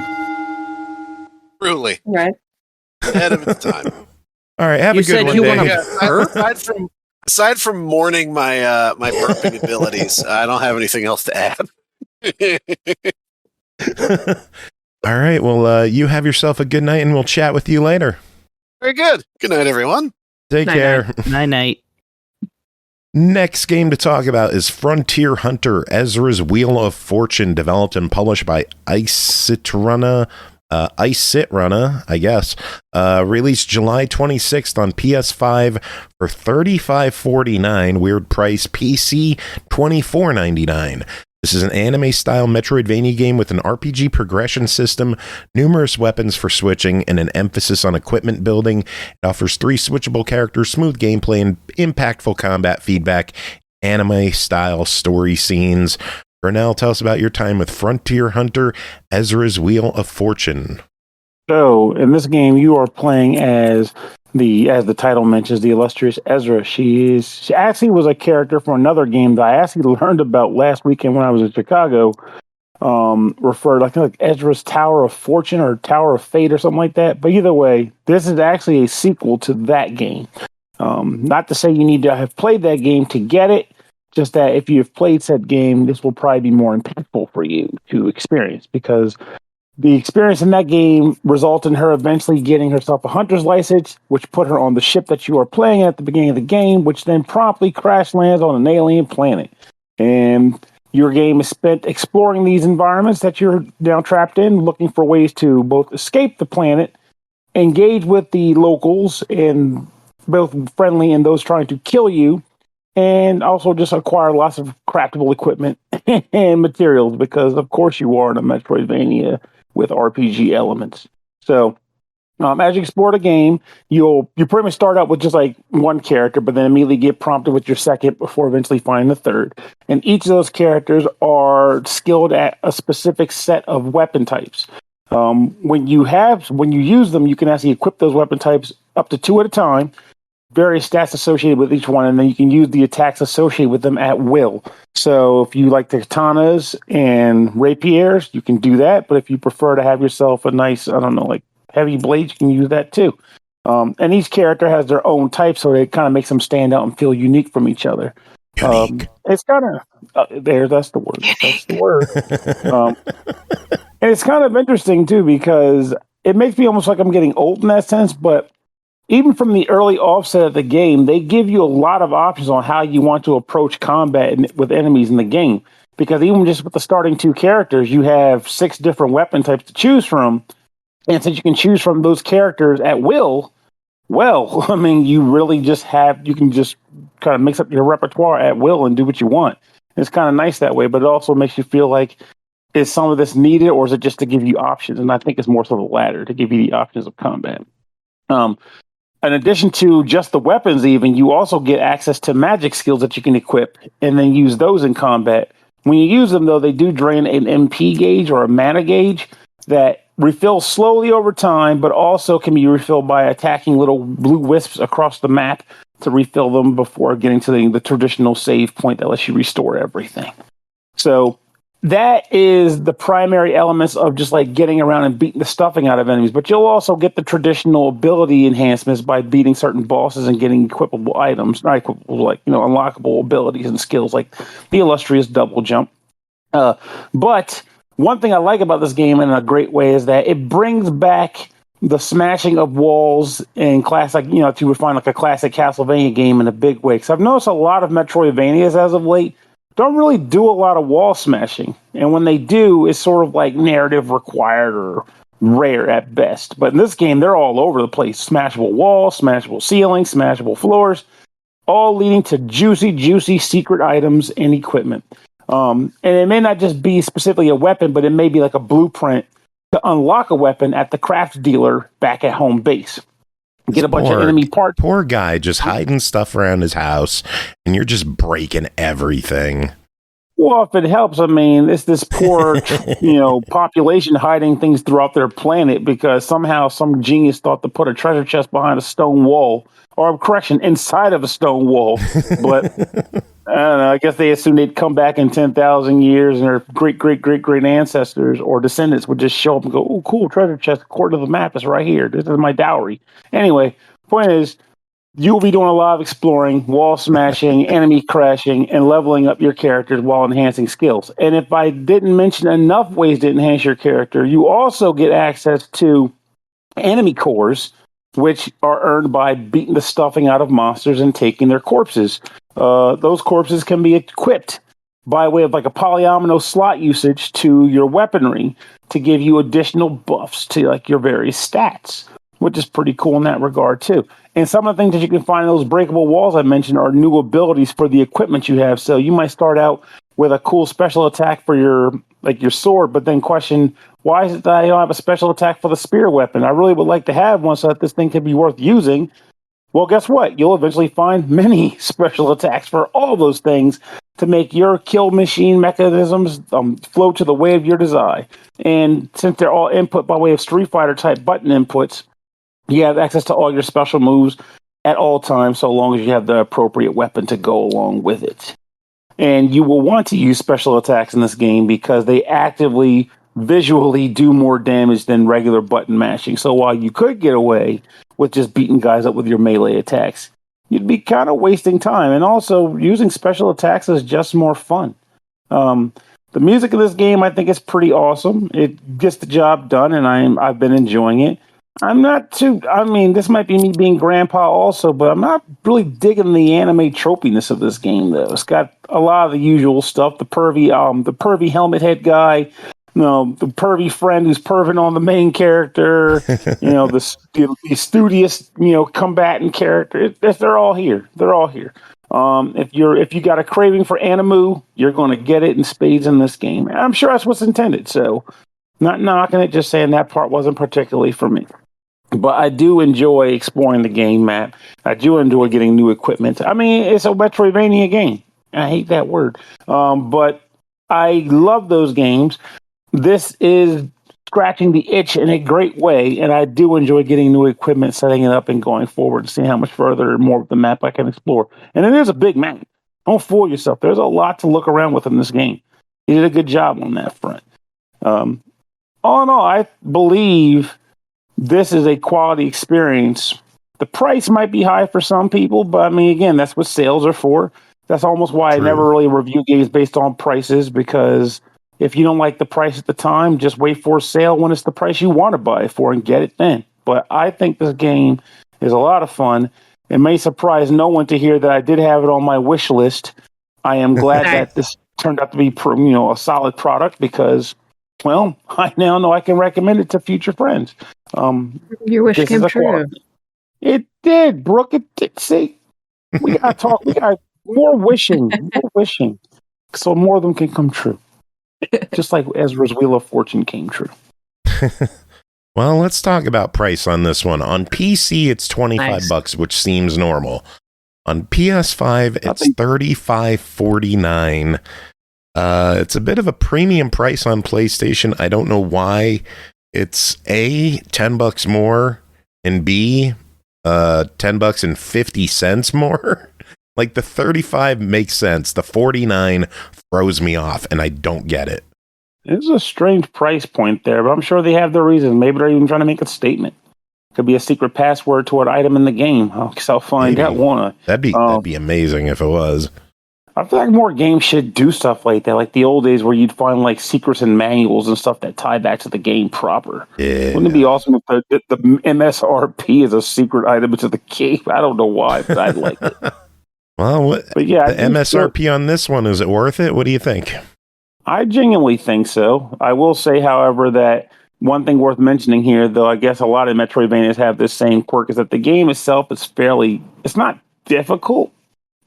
Truly. Right. Ahead of its time. All right, have a good one, Dave. Aside from mourning my my burping abilities, I don't have anything else to add. All right, well, you have yourself a good night, and we'll chat with you later. Very good. Good night, everyone. Take care. Night. Next game to talk about is Frontier Hunter, Ezra's Wheel of Fortune, developed and published by IceSitruuna. IceSitruuna, I guess, released July 26th on PS5 for $35.49. Weird price. PC $24.99. This is an anime-style Metroidvania game with an RPG progression system, numerous weapons for switching, and an emphasis on equipment building. It offers 3 switchable characters, smooth gameplay, and impactful combat feedback, anime-style story scenes. Pernell, tell us about your time with Frontier Hunter, Ezra's Wheel of Fortune. So, in this game, you are playing as the title mentions, the illustrious Ezra. She actually was a character for another game that I actually learned about last weekend when I was in Chicago. Referred, I think, like Ezra's Tower of Fortune or Tower of Fate or something like that. But either way, this is actually a sequel to that game. Not to say you need to have played that game to get it, just that if you've played said game, this will probably be more impactful for you to experience, because the experience in that game resulted in her eventually getting herself a hunter's license, which put her on the ship that you are playing at the beginning of the game, which then promptly crash lands on an alien planet. And your game is spent exploring these environments that you're now trapped in, looking for ways to both escape the planet, engage with the locals, and both friendly and those trying to kill you, and also just acquire lots of craftable equipment and materials, because of course you are in a Metroidvania with RPG elements. So as you explore the game, you pretty much start out with just like one character, but then immediately get prompted with your second before eventually finding the third. And each of those characters are skilled at a specific set of weapon types. When you use them, you can actually equip those weapon types up to 2 at a time, various stats associated with each one, and then you can use the attacks associated with them at will. So if you like the katanas and rapiers, you can do that. But if you prefer to have yourself a nice, like heavy blades, you can use that too. And each character has their own type, so it kind of makes them stand out and feel unique from each other. It's kind of that's the word. That's the word. And it's kind of interesting too, because it makes me almost like I'm getting old in that sense, but even from the early offset of the game, they give you a lot of options on how you want to approach combat with enemies in the game. Because even just with the starting 2 characters, you have 6 different weapon types to choose from. And since you can choose from those characters at will, well, I mean, you can just kind of mix up your repertoire at will and do what you want. It's kind of nice that way, but it also makes you feel like, is some of this needed, or is it just to give you options? And I think it's more so the latter, to give you the options of combat. In addition to just the weapons, even, you also get access to magic skills that you can equip and then use those in combat. When you use them, though, they do drain an MP gauge or a mana gauge that refills slowly over time, but also can be refilled by attacking little blue wisps across the map to refill them before getting to the traditional save point that lets you restore everything. So that is the primary elements of just like getting around and beating the stuffing out of enemies. But you'll also get the traditional ability enhancements by beating certain bosses and getting equipable items, not equipable, like, unlockable abilities and skills like the illustrious double jump. But one thing I like about this game in a great way is that it brings back the smashing of walls in classic, if you would find like a classic Castlevania game in a big way. Because I've noticed a lot of Metroidvanias as of late don't really do a lot of wall smashing. And when they do, it's sort of like narrative required or rare at best. But in this game, they're all over the place. Smashable walls, smashable ceilings, smashable floors, all leading to juicy secret items and equipment. And it may not just be specifically a weapon, but it may be like a blueprint to unlock a weapon at the craft dealer back at home base. Get a bunch of enemy parts. Poor guy just hiding stuff around his house, and you're just breaking everything. Well, if it helps, I mean, it's this poor, population hiding things throughout their planet because somehow some genius thought to put a treasure chest behind a stone wall, or correction, inside of a stone wall. But I don't know. I guess they assumed they'd come back in 10,000 years, and their great ancestors or descendants would just show up and go, "Oh, cool, treasure chest. According to the map, is right here. This is my dowry." Anyway, point is, you'll be doing a lot of exploring, wall smashing, enemy crashing, and leveling up your characters while enhancing skills. And if I didn't mention enough ways to enhance your character, you also get access to enemy cores, which are earned by beating the stuffing out of monsters and taking their corpses. Those corpses can be equipped by way of like a polyomino slot usage to your weaponry to give you additional buffs to like your various stats, which is pretty cool in that regard too. And some of the things that you can find in those breakable walls I mentioned are new abilities for the equipment you have. So you might start out with a cool special attack for your sword, but then question, why is it that I don't have a special attack for the spear weapon? I really would like to have one so that this thing could be worth using. Well, guess what? You'll eventually find many special attacks for all those things to make your kill machine mechanisms flow to the way of your design. And since they're all input by way of Street Fighter type button inputs, you have access to all your special moves at all times, so long as you have the appropriate weapon to go along with it. And you will want to use special attacks in this game because they actively, visually do more damage than regular button mashing. So while you could get away with just beating guys up with your melee attacks, you'd be kind of wasting time. And also, using special attacks is just more fun. The music of this game, I think, is pretty awesome. It gets the job done, and I've been enjoying it. This might be me being grandpa also, but I'm not really digging the anime tropiness of this game, though. It's got a lot of the usual stuff. The pervy helmet head guy, the pervy friend who's perving on the main character, the studious, combatant character. They're all here. They're all here. If you got a craving for animu, you're going to get it in spades in this game. And I'm sure that's what's intended. So, not knocking it, just saying that part wasn't particularly for me. But I do enjoy exploring the game map. I do enjoy getting new equipment. I mean, it's a Metroidvania game. I hate that word. But I love those games. This is scratching the itch in a great way, and I do enjoy getting new equipment, setting it up, and going forward and seeing how much further and more of the map I can explore. And it is a big map. Don't fool yourself. There's a lot to look around with in this game. You did a good job on that front. All in all, I believe this is a quality experience. The price might be high for some people, but I mean, again, that's what sales are for. That's almost why True. I never really review games based on prices, because if you don't like the price at the time, just wait for a sale when it's the price you want to buy it for and get it then. But I think this game is a lot of fun. It may surprise no one to hear that I did have it on my wish list. I am glad that this turned out to be a solid product because, well, I now know I can recommend it to future friends. Your wish came true. It did, Brooke. It did. See, we got to talk. We got more wishing. So more of them can come true. Just like Ezra's Wheel of Fortune came true. Well, let's talk about price on this one. On PC, it's $25, which seems normal. On PS5, it's $35.49. It's a bit of a premium price on PlayStation. I don't know why. It's A, $10 more, and B, $10.50 more. Like the 35 makes sense. The 49 throws me off, and I don't get it. It's a strange price point there, but I'm sure they have their reasons. Maybe they're even trying to make a statement. Could be a secret password to an item in the game. I guess I'll find out, won't I? That'd be amazing if it was. I feel like more games should do stuff like that, like the old days where you'd find like secrets and manuals and stuff that tie back to the game proper. Yeah. Wouldn't it be awesome if the MSRP is a secret item to the game? I don't know why, but I'd like it. Well, but yeah, the MSRP on this one, is it worth it? What do you think? I genuinely think so. I will say, however, that one thing worth mentioning here, though I guess a lot of Metroidvanias have this same quirk, is that the game itself is it's not difficult,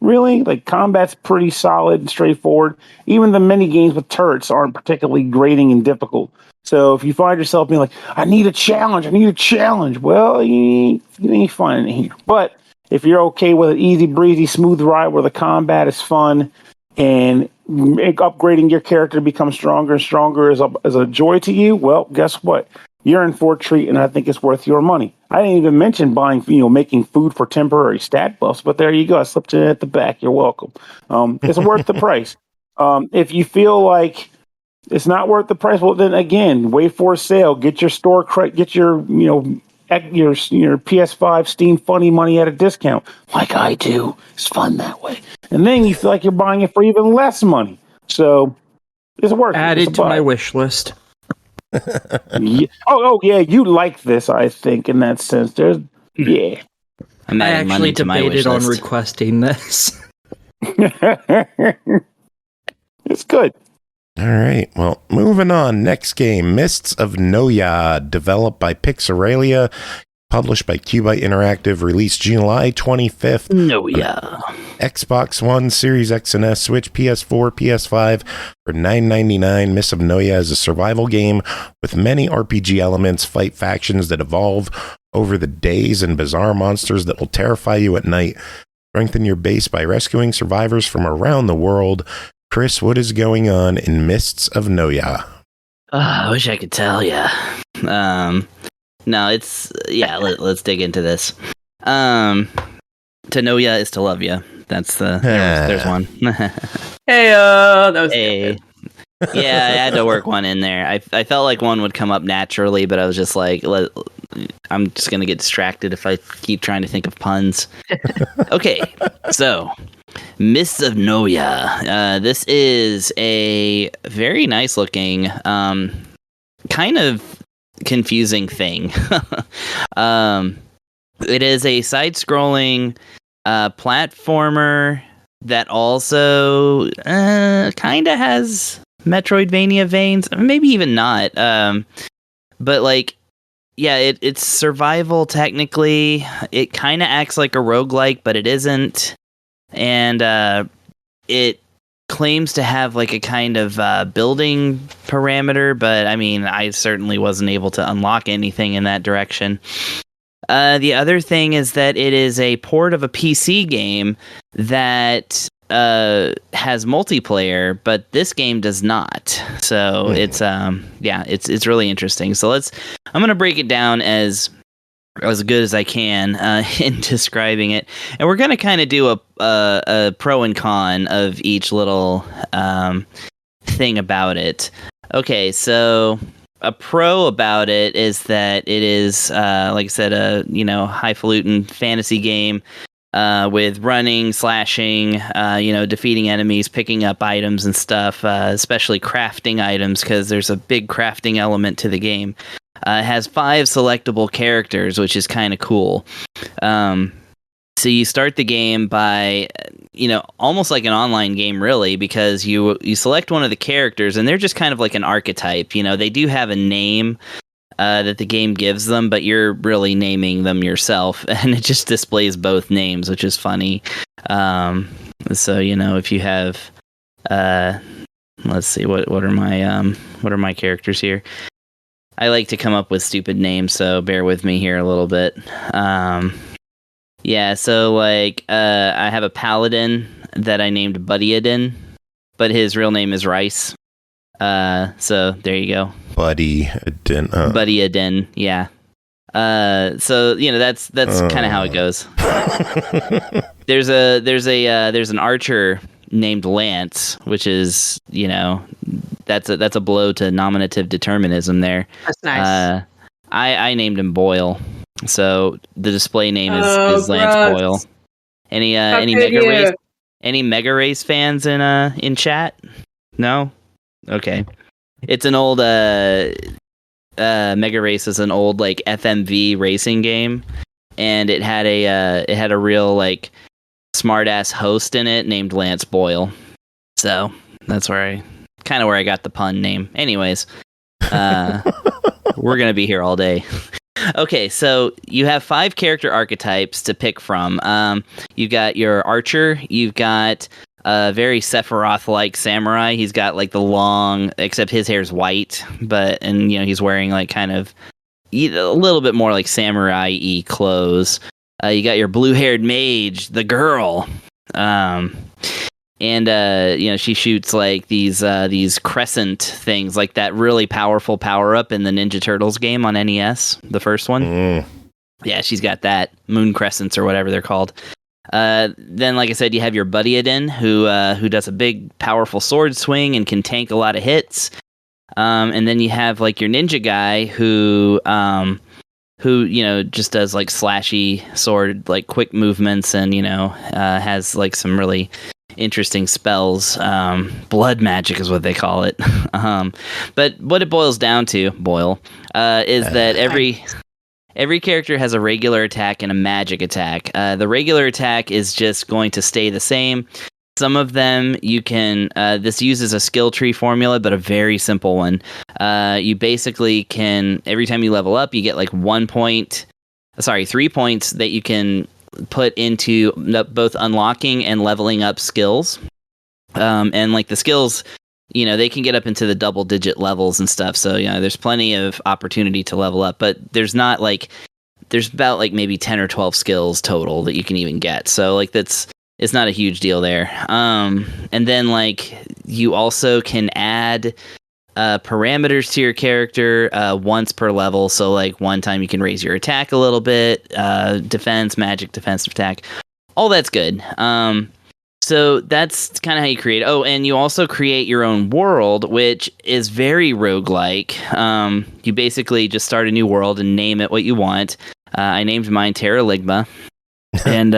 really. Like, combat's pretty solid and straightforward. Even the mini games with turrets aren't particularly grating and difficult. So if you find yourself being like, I need a challenge, well, you ain't finding it here. But if you're okay with an easy breezy, smooth ride where the combat is fun and upgrading your character to become stronger and stronger is a joy to you, well, guess what? You're in for a treat, and I think it's worth your money. I didn't even mention buying, making food for temporary stat buffs, but there you go. I slipped it at the back. You're welcome. It's worth the price. If you feel like it's not worth the price, well, then again, wait for a sale. Get your store credit. Get your PS5 Steam funny money at a discount, like I do. It's fun that way. And then you feel like you're buying it for even less money. So it's worth it. Add it to my wish list. Yeah. Oh, yeah. You like this, I think, in that sense. I actually debated on requesting this. It's good. All right. Well, moving on. Next game, Mists of Noyah, developed by Pyxeralia, published by QUByte Interactive, released July 25th. Noyah. Xbox One, Series X and S, Switch, PS4, PS5 for $9.99. Mists of Noyah is a survival game with many RPG elements, fight factions that evolve over the days, and bizarre monsters that will terrify you at night. Strengthen your base by rescuing survivors from around the world. Chris, what is going on in Mists of Noyah? I wish I could tell you. No, it's let's dig into this. To know ya is to love ya. That's there's one. Hey, that was hey. Yeah, I had to work one in there. I felt like one would come up naturally, but I was just like, I'm just gonna get distracted if I keep trying to think of puns. Okay, so Mists of Noyah. This is a very nice looking, kind of confusing thing. It is a side-scrolling platformer that also kind of has Metroidvania veins, maybe even not. But like, yeah, it's survival technically. It kind of acts like a roguelike, but it isn't. And it claims to have like a kind of building parameter, but I mean, I certainly wasn't able to unlock anything in that direction. The other thing is that it is a port of a PC game that has multiplayer, but this game does not. So it's really interesting. So I'm going to break it down as good as I can in describing it, and we're going to kind of do a pro and con of each little thing about it. Okay, so a pro about it is that it is, like I said, a highfalutin fantasy game with running, slashing, defeating enemies, picking up items and stuff, especially crafting items, because there's a big crafting element to the game. It has 5 selectable characters, which is kind of cool. So you start the game by, almost like an online game, really, because you select one of the characters, and they're just kind of like an archetype. They do have a name that the game gives them, but you're really naming them yourself, and it just displays both names, which is funny. So if you have, let's see, what are my characters here? I like to come up with stupid names, so bear with me here a little bit. So like I have a paladin that I named Buddyadin, but his real name is Rice. So there you go. Buddyadin. Buddyadin, yeah. So that's kind of how it goes. There's an archer named Lance, which is that's a blow to nominative determinism there. That's nice. I named him Boyle, so the display name is Lance Boyle. Any Mega Race fans in chat? No? Okay. It's an old Mega Race is an old like FMV racing game, and it had a real like smart ass host in it named Lance Boyle. So that's where I got the pun name. Anyways, we're gonna be here all day. Okay, so you have 5 character archetypes to pick from. You've got your archer. You've got a very Sephiroth-like samurai. He's got like the long, except his hair's white, and he's wearing like kind of a little bit more like samurai-y clothes. You got your blue-haired mage, the girl, and she shoots like these crescent things, like that really powerful power-up in the Ninja Turtles game on NES, the first one. Yeah, she's got that, moon crescents or whatever they're called. Then, like I said, you have your Buddyadin, who does a big, powerful sword swing and can tank a lot of hits. And then you have like your ninja guy who just does like slashy sword, like quick movements, and has like some really interesting spells. Blood magic is what they call it. But what it boils down to, is that every character has a regular attack and a magic attack. The regular attack is just going to stay the same. Some of them you can, this uses a skill tree formula, but a very simple one. You basically can, every time you level up, you get like 3 points that you can put into both unlocking and leveling up skills. And like the skills, they can get up into the double digit levels and stuff. So, there's plenty of opportunity to level up, but there's about like maybe 10 or 12 skills total that you can even get. So like it's not a huge deal there. And then like you also can add parameters to your character once per level. So like one time you can raise your attack a little bit, defense, magic, defensive attack. All that's good. So that's kind of how you create. Oh, and you also create your own world, which is very roguelike. You basically just start a new world and name it what you want. I named mine Terra Ligma. And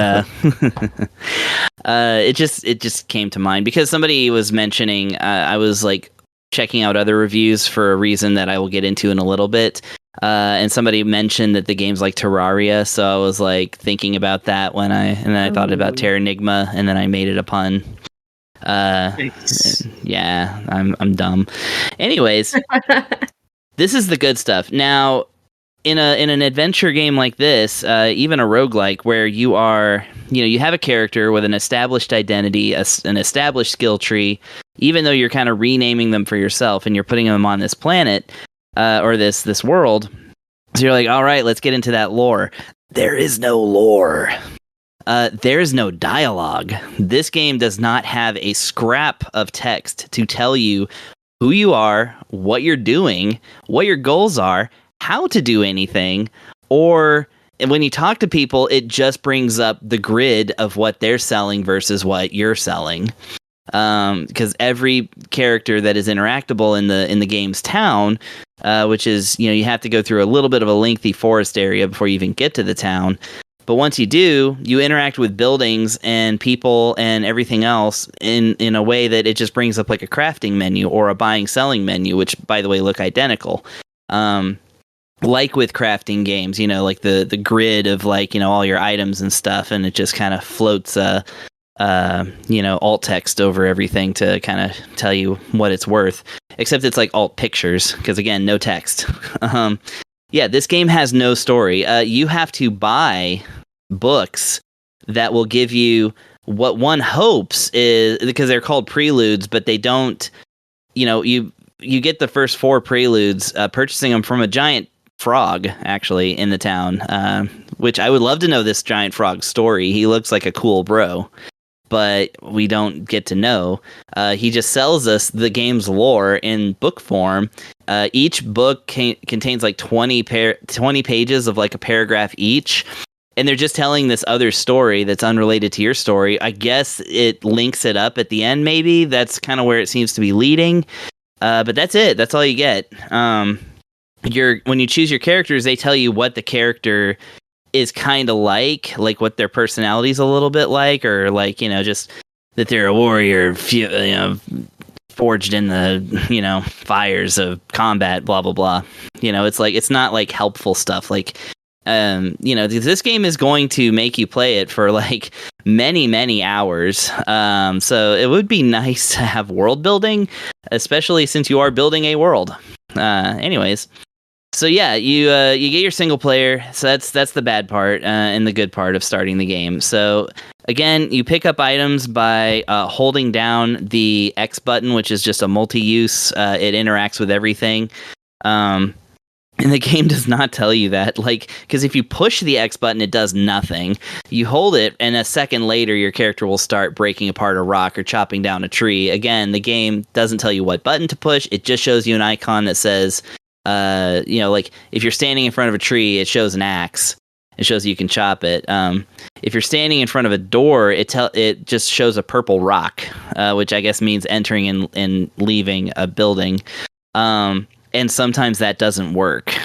it just came to mind because somebody was mentioning, I was like checking out other reviews for a reason that I will get into in a little bit. And somebody mentioned that the game's like Terraria, so I was like thinking about that and then I thought about Terranigma, and then I made it a pun. Nice. Yeah, I'm dumb. Anyways, this is the good stuff. Now, in an adventure game like this, even a roguelike where you are, you have a character with an established identity, an established skill tree, even though you're kind of renaming them for yourself and you're putting them on this planet or this world. So you're like, all right, let's get into that lore. There is no lore. There is no dialogue. This game does not have a scrap of text to tell you who you are, what you're doing, what your goals are, how to do anything, or when you talk to people, it just brings up the grid of what they're selling versus what you're selling. Because every character that is interactable in the game's town, which is, you have to go through a little bit of a lengthy forest area before you even get to the town. But once you do, you interact with buildings and people and everything else in a way that it just brings up like a crafting menu or a buying selling menu, which by the way look identical. Like with crafting games, like the grid of like, all your items and stuff, and it just kind of floats alt text over everything to kind of tell you what it's worth, except it's like alt pictures because again, no text. This game has no story. You have to buy books that will give you what one hopes is, because they're called preludes, but they don't, you get the first 4 preludes, purchasing them from a giant frog actually in the town, which I would love to know this giant frog story. He looks like a cool bro, but we don't get to know. He just sells us the game's lore in book form. Each book contains like 20 pages of like a paragraph each, and they're just telling this other story that's unrelated to your story. I guess it links it up at the end, maybe. That's kind of where it seems to be leading. But that's it. That's all you get. When you choose your characters, they tell you what the character is kind of like what their personality's a little bit like, or like, just that they're a warrior, forged in the, fires of combat, blah, blah, blah. It's like, it's not like helpful stuff. Like, this game is going to make you play it for like many, many hours. So it would be nice to have world building, especially since you are building a world. Anyways. So yeah, you get your single player. So that's the bad part and the good part of starting the game. So again, you pick up items by holding down the X button, which is just a multi-use. It interacts with everything. And the game does not tell you that, because if you push the X button, it does nothing. You hold it, and a second later, your character will start breaking apart a rock or chopping down a tree. Again, the game doesn't tell you what button to push. It just shows you an icon that says, like if you're standing in front of a tree, it shows an axe. It shows you can chop it. If you're standing in front of a door, it just shows a purple rock, which I guess means entering and leaving a building. And sometimes that doesn't work.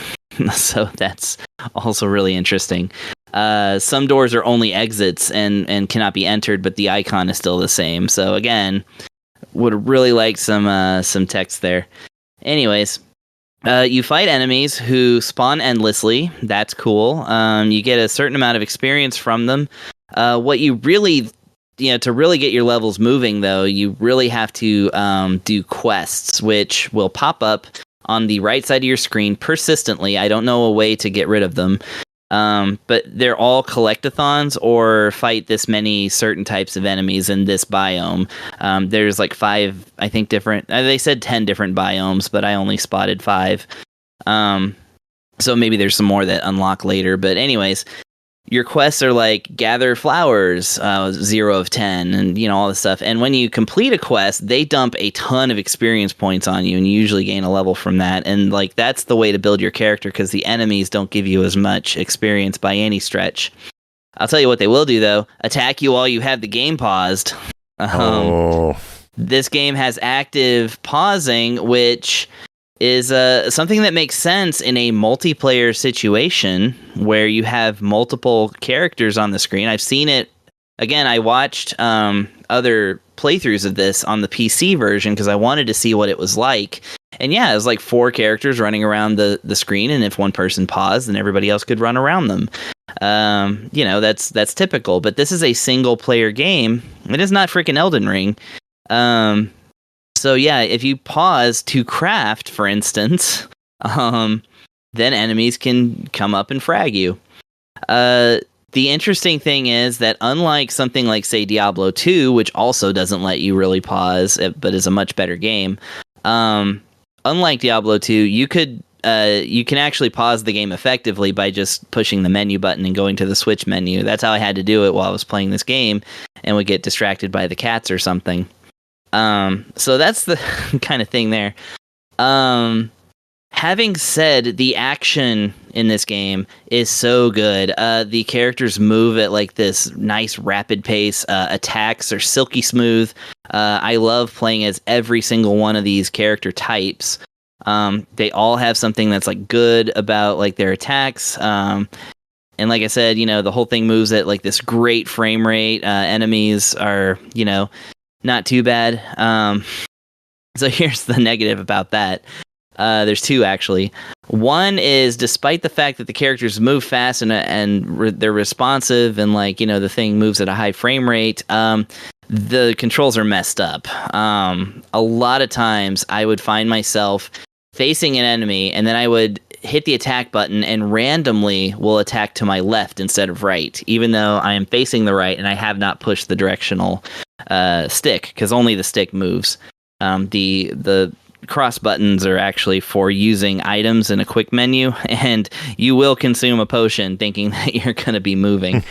So that's also really interesting. Some doors are only exits and cannot be entered, but the icon is still the same. So again, would really like some text there. Anyways. You fight enemies who spawn endlessly. That's cool. You get a certain amount of experience from them. What you really to really get your levels moving, though, you really have to do quests, which will pop up on the right side of your screen persistently. I don't know a way to get rid of them. But they're all collectathons or fight this many certain types of enemies in this biome. There's like 5, I think, different. They said 10 different biomes, but I only spotted 5. So maybe there's some more that unlock later. But anyways, your quests are like gather flowers, 0 of 10, and all this stuff. And when you complete a quest, they dump a ton of experience points on you, and you usually gain a level from that. And like that's the way to build your character, because the enemies don't give you as much experience by any stretch. I'll tell you what they will do, though: attack you while you have the game paused. This game has active pausing, which is something that makes sense in a multiplayer situation where you have multiple characters on the screen. I've seen it. Again, I watched other playthroughs of this on the PC version because I wanted to see what it was like. And yeah, it was like 4 characters running around the screen, and if one person paused, then everybody else could run around them. That's typical. But this is a single-player game. It is not freaking Elden Ring. So yeah, if you pause to craft, for instance, then enemies can come up and frag you. The interesting thing is that unlike something like, say, Diablo 2, which also doesn't let you really pause, but is a much better game, unlike Diablo 2, you can actually pause the game effectively by just pushing the menu button and going to the Switch menu. That's how I had to do it while I was playing this game, and would get distracted by the cats or something. So that's the kind of thing there. Having said, the action in this game is so good. The characters move at like this nice rapid pace. Attacks are silky smooth. I love playing as every single one of these character types. They all have something that's like good about like their attacks. And like I said, the whole thing moves at like this great frame rate. Enemies are, not too bad. So here's the negative about that. There's 2, actually. One is, despite the fact that the characters move fast and they're responsive and the thing moves at a high frame rate, the controls are messed up. A lot of times I would find myself facing an enemy, and then I would hit the attack button and randomly will attack to my left instead of right, even though I am facing the right and I have not pushed the directional stick, because only the stick moves. The cross buttons are actually for using items in a quick menu, and you will consume a potion thinking that you're going to be moving.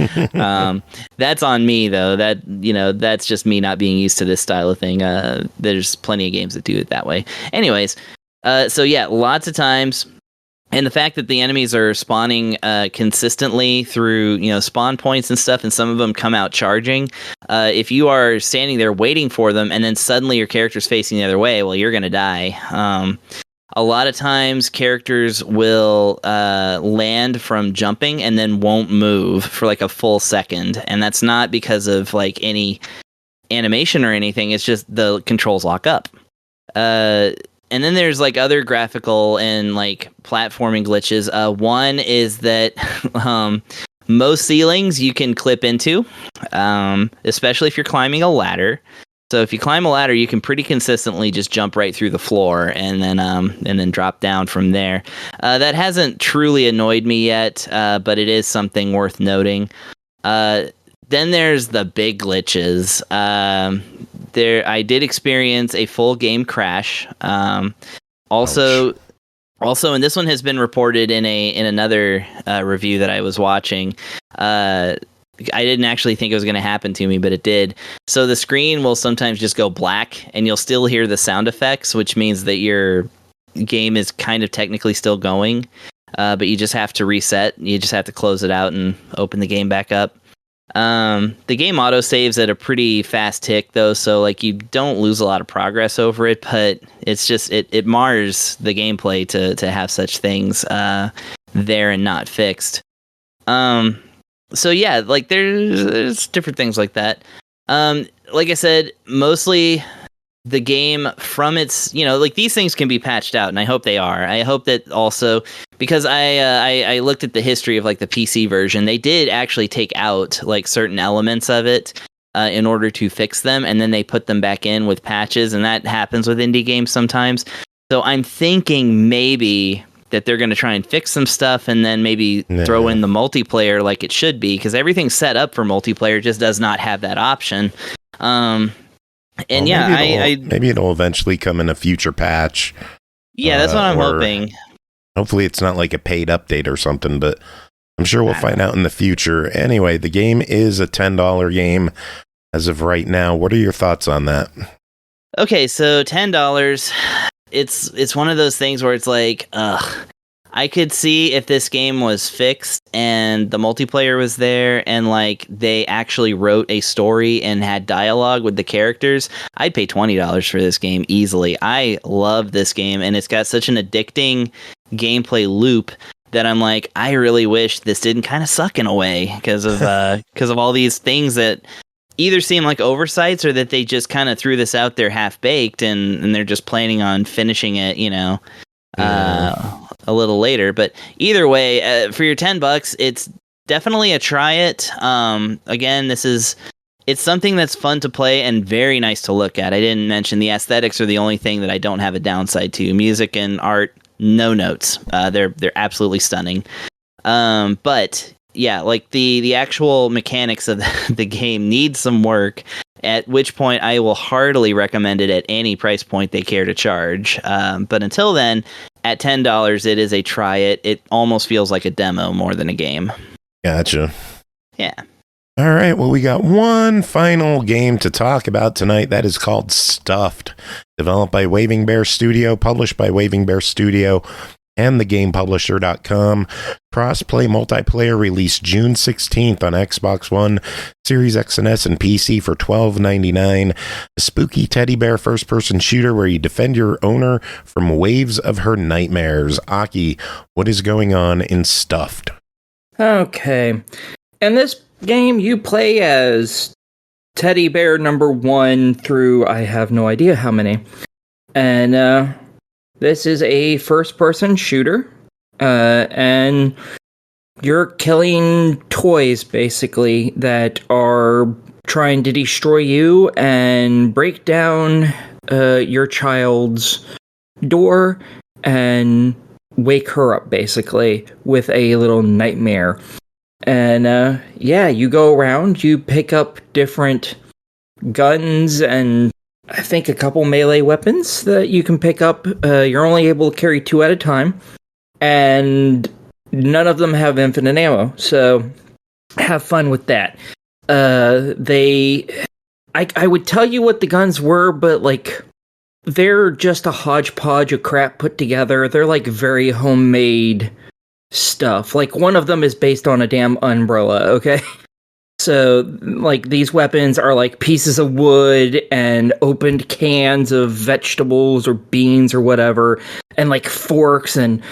That's on me, though. That's just me not being used to this style of thing. There's plenty of games that do it that way. Anyways, so yeah, lots of times. And the fact that the enemies are spawning consistently through, spawn points and stuff, and some of them come out charging. If you are standing there waiting for them, and then suddenly your character's facing the other way, well, you're going to die. A lot of times, characters will land from jumping and then won't move for like a full second. And that's not because of like any animation or anything. It's just the controls lock up. And then there's like other graphical and like platforming glitches. One is that most ceilings you can clip into, especially if you're climbing a ladder. So if you climb a ladder, you can pretty consistently just jump right through the floor and then drop down from there. That hasn't truly annoyed me yet, but it is something worth noting. Then there's the big glitches. I did experience a full game crash. Also, and this one has been reported in another review that I was watching. I didn't actually think it was going to happen to me, but it did. So the screen will sometimes just go black, and you'll still hear the sound effects, which means that your game is kind of technically still going, but you just have to reset. You just have to close it out and open the game back up. The game auto saves at a pretty fast tick, though, so like you don't lose a lot of progress over it, but it's just it mars the gameplay to have such things there and not fixed. So yeah, like there's different things like that. Like I said, mostly the game from its, like these things can be patched out, and I hope they are. I hope that also, because I looked at the history of like the PC version, they did actually take out like certain elements of it. in order to fix them, and then they put them back in with patches, and that happens with indie games sometimes. So I'm thinking maybe that they're going to try and fix some stuff and then maybe throw in the multiplayer like it should be, because everything's set up for multiplayer, just does not have that option. And maybe it'll eventually come in a future patch. Yeah, that's what I'm hoping. Hopefully it's not like a paid update or something, but I'm sure we'll find out in the future. Anyway, the game is a $10 game as of right now. What are your thoughts on that? Okay, so $10, it's one of those things where it's like, I could see if this game was fixed and the multiplayer was there and like they actually wrote a story and had dialogue with the characters, I'd pay $20 for this game easily. I love this game, and it's got such an addicting gameplay loop that I'm like, I really wish this didn't kind of suck in a way because of all these things that either seem like oversights or that they just kind of threw this out there half baked and they're just planning on finishing it, a little later. But either way, for your $10, it's definitely a try it. Again, it's something that's fun to play and very nice to look at. I didn't mention the aesthetics are the only thing that I don't have a downside to. Music and art, no notes. They're absolutely stunning. But yeah, like the actual mechanics of the game need some work, at which point I will heartily recommend it at any price point they care to charge. But until then, at $10, it is a try it. It almost feels like a demo more than a game. Gotcha. Yeah. All right, well, we got one final game to talk about tonight. That is called Stuffed, developed by Waving Bear Studio, published by Waving Bear Studio and thegamepublisher.com. Cross-play multiplayer released June 16th on Xbox One, Series X and S, and PC for $12.99. A spooky teddy bear first-person shooter where you defend your owner from waves of her nightmares. Aki, what is going on in Stuffed? Okay. In this game, you play as teddy bear number 1 through I have no idea how many. And, this is a first-person shooter, and you're killing toys, basically, that are trying to destroy you and break down your child's door and wake her up, basically, with a little nightmare. And, you go around, you pick up different guns and I think a couple melee weapons that you can pick up. You're only able to carry 2 at a time, and none of them have infinite ammo, so have fun with that. I would tell you what the guns were, but like they're just a hodgepodge of crap put together. They're like very homemade stuff. Like one of them is based on a damn umbrella, okay? So, like, these weapons are, like, pieces of wood and opened cans of vegetables or beans or whatever, and, like, forks and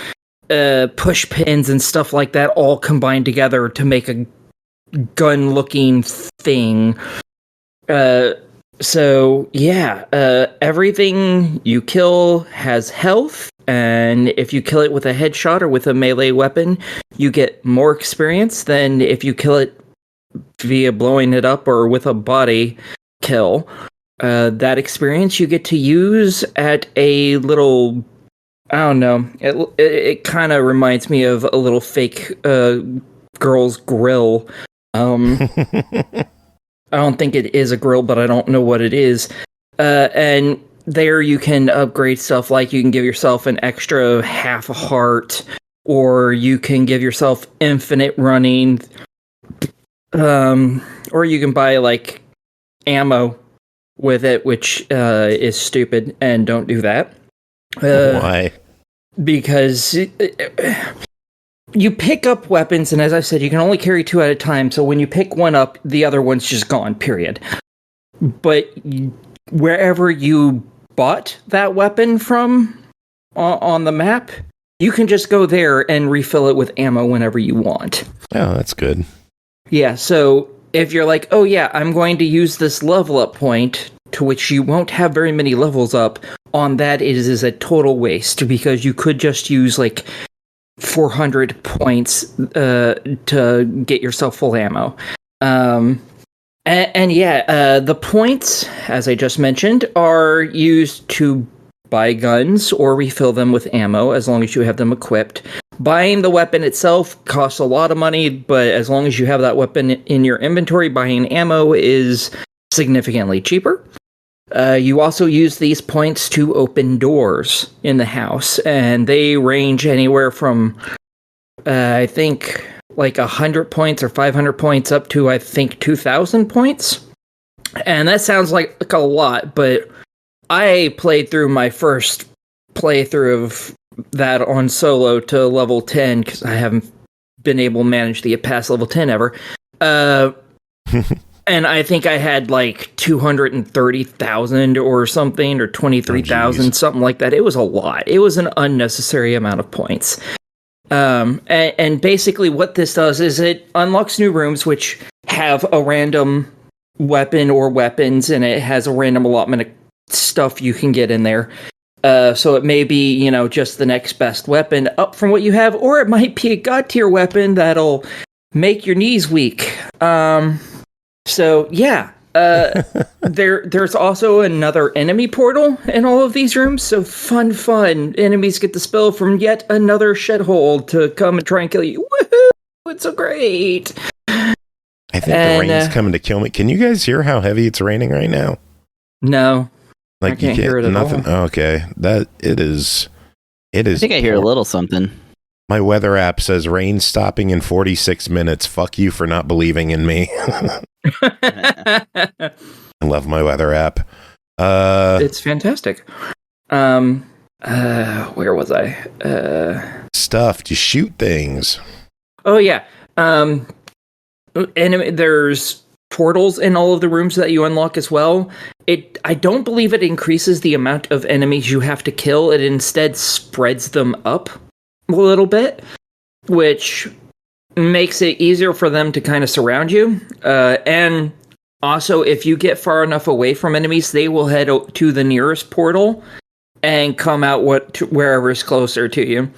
push pins and stuff like that all combined together to make a gun-looking thing. Everything you kill has health, and if you kill it with a headshot or with a melee weapon, you get more experience than if you kill it via blowing it up or with a body kill. That experience you get to use at a little, I don't know, it kind of reminds me of a little fake girl's grill. I don't think it is a grill, but I don't know what it is. And there you can upgrade stuff, like you can give yourself an extra half a heart, or you can give yourself infinite running, or you can buy like ammo with it, which is stupid, and don't do that. Why? Because you pick up weapons, and as I said, you can only carry 2 at a time, so when you pick one up, the other one's just gone, period. But wherever you bought that weapon from on the map, you can just go there and refill it with ammo whenever you want. Oh, that's good. Yeah, so if you're like, oh yeah, I'm going to use this level up point, to which you won't have very many levels up, on that it is a total waste, because you could just use like 400 points to get yourself full ammo. And yeah, the points, as I just mentioned, are used to buy guns or refill them with ammo as long as you have them equipped. Buying the weapon itself costs a lot of money, but as long as you have that weapon in your inventory, buying ammo is significantly cheaper. You also use these points to open doors in the house, and they range anywhere from, I think, like 100 points or 500 points up to, I think, 2,000 points. And that sounds like a lot, but I played through my first playthrough of that on solo to level 10, because I haven't been able to manage to get past level 10 ever. And I think I had like 230,000 or something, or 23,000, something like that. It was a lot. It was an unnecessary amount of points. And basically what this does is it unlocks new rooms which have a random weapon or weapons, and it has a random allotment of stuff you can get in there. So it may be, just the next best weapon up from what you have, or it might be a god tier weapon that'll make your knees weak. So yeah, there's also another enemy portal in all of these rooms. So fun. Enemies get the spell from yet another shithole to come and try and kill you. Woohoo! It's so great. I think the rain's coming to kill me. Can you guys hear how heavy it's raining right now? No. Like, I can't hear it at nothing. all. Oh, okay. It is. I think I hear a little something. My weather app says rain stopping in 46 minutes. Fuck you for not believing in me. I love my weather app. It's fantastic. Where was I? Stuff. You shoot things. Oh yeah. And there's portals in all of the rooms that you unlock as well. I don't believe it increases the amount of enemies you have to kill. It instead spreads them up a little bit, which makes it easier for them to kind of surround you. And also, if you get far enough away from enemies, they will head to the nearest portal and come out wherever is closer to you.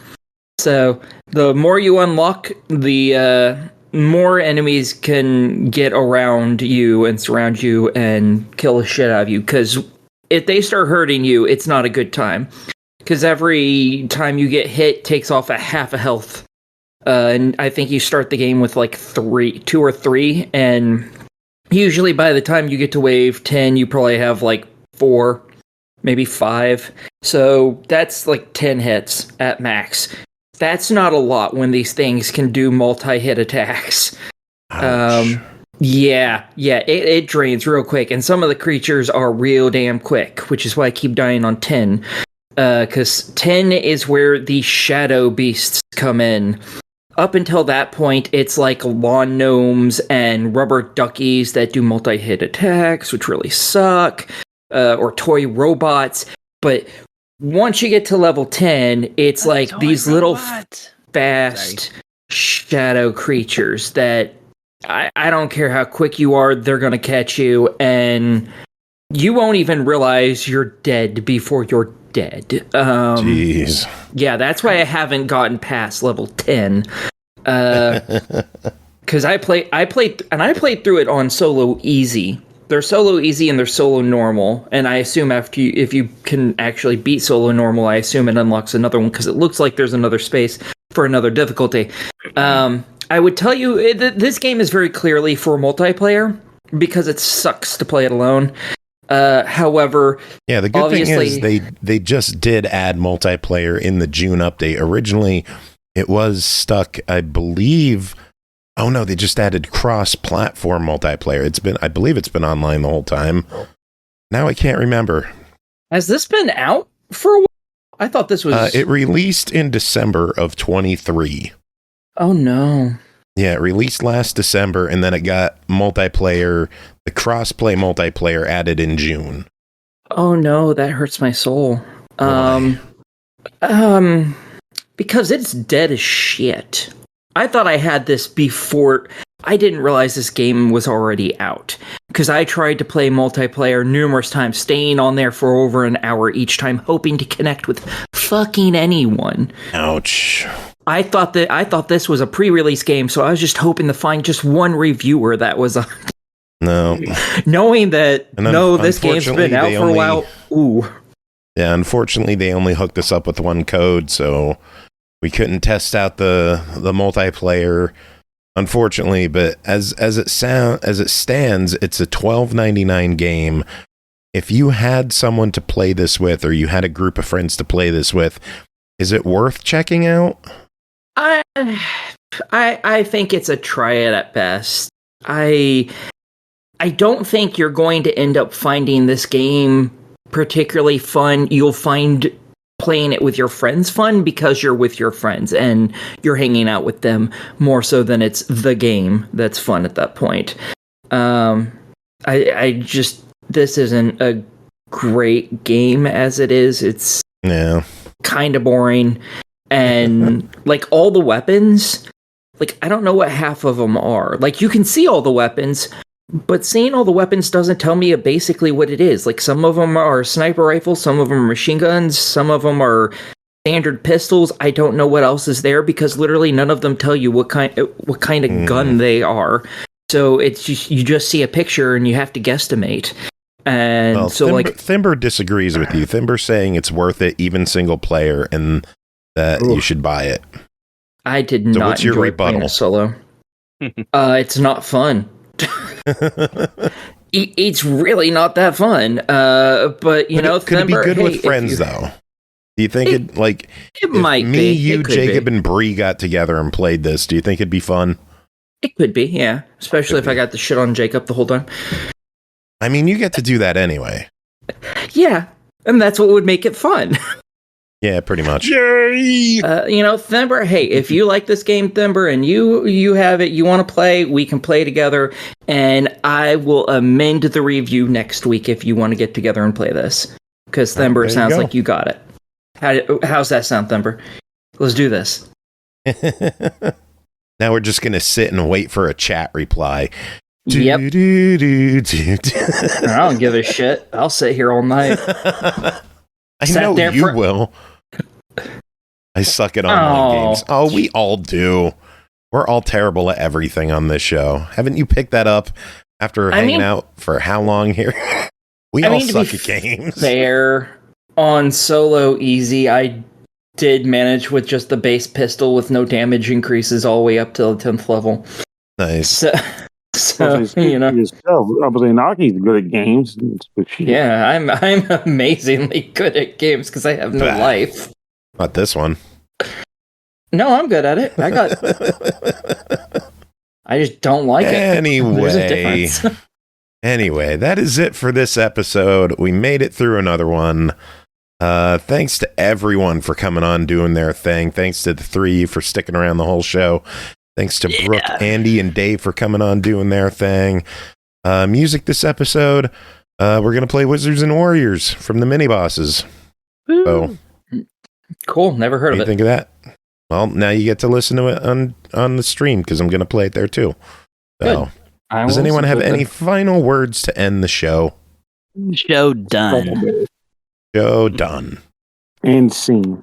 So the more you unlock, the more enemies can get around you and surround you and kill the shit out of you. Because if they start hurting you, it's not a good time. Because every time you get hit takes off a half a health. And I think you start the game with like 2 or 3. And usually by the time you get to wave 10, you probably have like 4, maybe 5. So that's like 10 hits at max. That's not a lot when these things can do multi-hit attacks. Yeah, it drains real quick. And some of the creatures are real damn quick, which is why I keep dying on 10. Because 10 is where the shadow beasts come in. Up until that point, it's like lawn gnomes and rubber duckies that do multi-hit attacks, which really suck. Or toy robots. But once you get to level 10, it's like these little fast shadow creatures that I don't care how quick you are, they're going to catch you, and you won't even realize you're dead before you're dead. Jeez. Yeah, that's why I haven't gotten past level 10. Because I played through it on solo easy. They're solo easy and they're solo normal, and I assume if you can actually beat solo normal, I assume it unlocks another one, because it looks like there's another space for another difficulty. I would tell you, this game is very clearly for multiplayer, because it sucks to play it alone. However, yeah, the good thing is they just did add multiplayer in the June update. Originally, it was stuck, I believe. Oh no, they just added cross-platform multiplayer. I believe it's been online the whole time. Now I can't remember. Has this been out for a while? I thought this was... it released in December of 23. Oh no. Yeah, it released last December, and then it got multiplayer, the cross-play multiplayer added in June. Oh no, that hurts my soul. Because it's dead as shit. I thought I had this before. I didn't realize this game was already out. Because I tried to play multiplayer numerous times, staying on there for over an hour each time, hoping to connect with fucking anyone. Ouch. I thought this was a pre-release game, so I was just hoping to find just one reviewer that was No. Knowing that, And this game's been out for a while. Ooh. Yeah, unfortunately, they only hooked us up with one code, so we couldn't test out the multiplayer. Unfortunately, but as it stands, it's a $12.99 game. If you had someone to play this with, or you had a group of friends to play this with, is it worth checking out? I think it's a try it at best. I don't think you're going to end up finding this game particularly fun. You'll find playing it with your friends fun because you're with your friends and you're hanging out with them more so than it's the game that's fun at that point. This isn't a great game as it is. It's kind of boring. And like all the weapons, like I don't know what half of them are. Like you can see all the weapons, but seeing all the weapons doesn't tell me basically what it is. Like some of them are sniper rifles, some of them are machine guns, some of them are standard pistols. I don't know what else is there because literally none of them tell you what kind of gun they are. So it's just, you just see a picture and you have to guesstimate. And well, so Thimber disagrees with you. Thimber's saying it's worth it, even single player, and that you should buy it. I did not what's your enjoy rebuttal? Playing it solo. It's not fun. It's really not that fun. But could it be good with friends though? Do you think it might me, be? You, Jacob, and Bree got together and played this? Do you think it'd be fun? It could be, yeah. Especially if I got the shit on Jacob the whole time. I mean, you get to do that anyway. Yeah, and that's what would make it fun. Yeah, pretty much. Yay! Thimber, hey, if you like this game, Thimber, and you have it, you want to play, we can play together, and I will amend the review next week if you want to get together and play this. Because Thimber, it sounds like you got it. How's that sound, Thimber? Let's do this. Now we're just going to sit and wait for a chat reply. Yep. I don't give a shit. I'll sit here all night. I know you will. I suck at online games. Oh, we all do. We're all terrible at everything on this show. Haven't you picked that up after hanging out for how long here? We all suck at games. Fair. On solo easy, I did manage with just the base pistol with no damage increases all the way up to the 10th level. Nice. So Naki's good at games. Yeah, I'm amazingly good at games because I have no life. Not this one. No, I'm good at it. I just don't like it. Anyway. There's a difference. Anyway, that is it for this episode. We made it through another one. Thanks to everyone for coming on, doing their thing. Thanks to the three of you for sticking around the whole show. Thanks to Brooke, Andy, and Dave for coming on, doing their thing. Music this episode, we're going to play Wizards and Warriors from the Minibosses. So, cool. Never heard of it. What do you think of that? Well, now you get to listen to it on the stream because I'm going to play it there too. So, does anyone have any final words to end the show? Show done. Show done. And scene.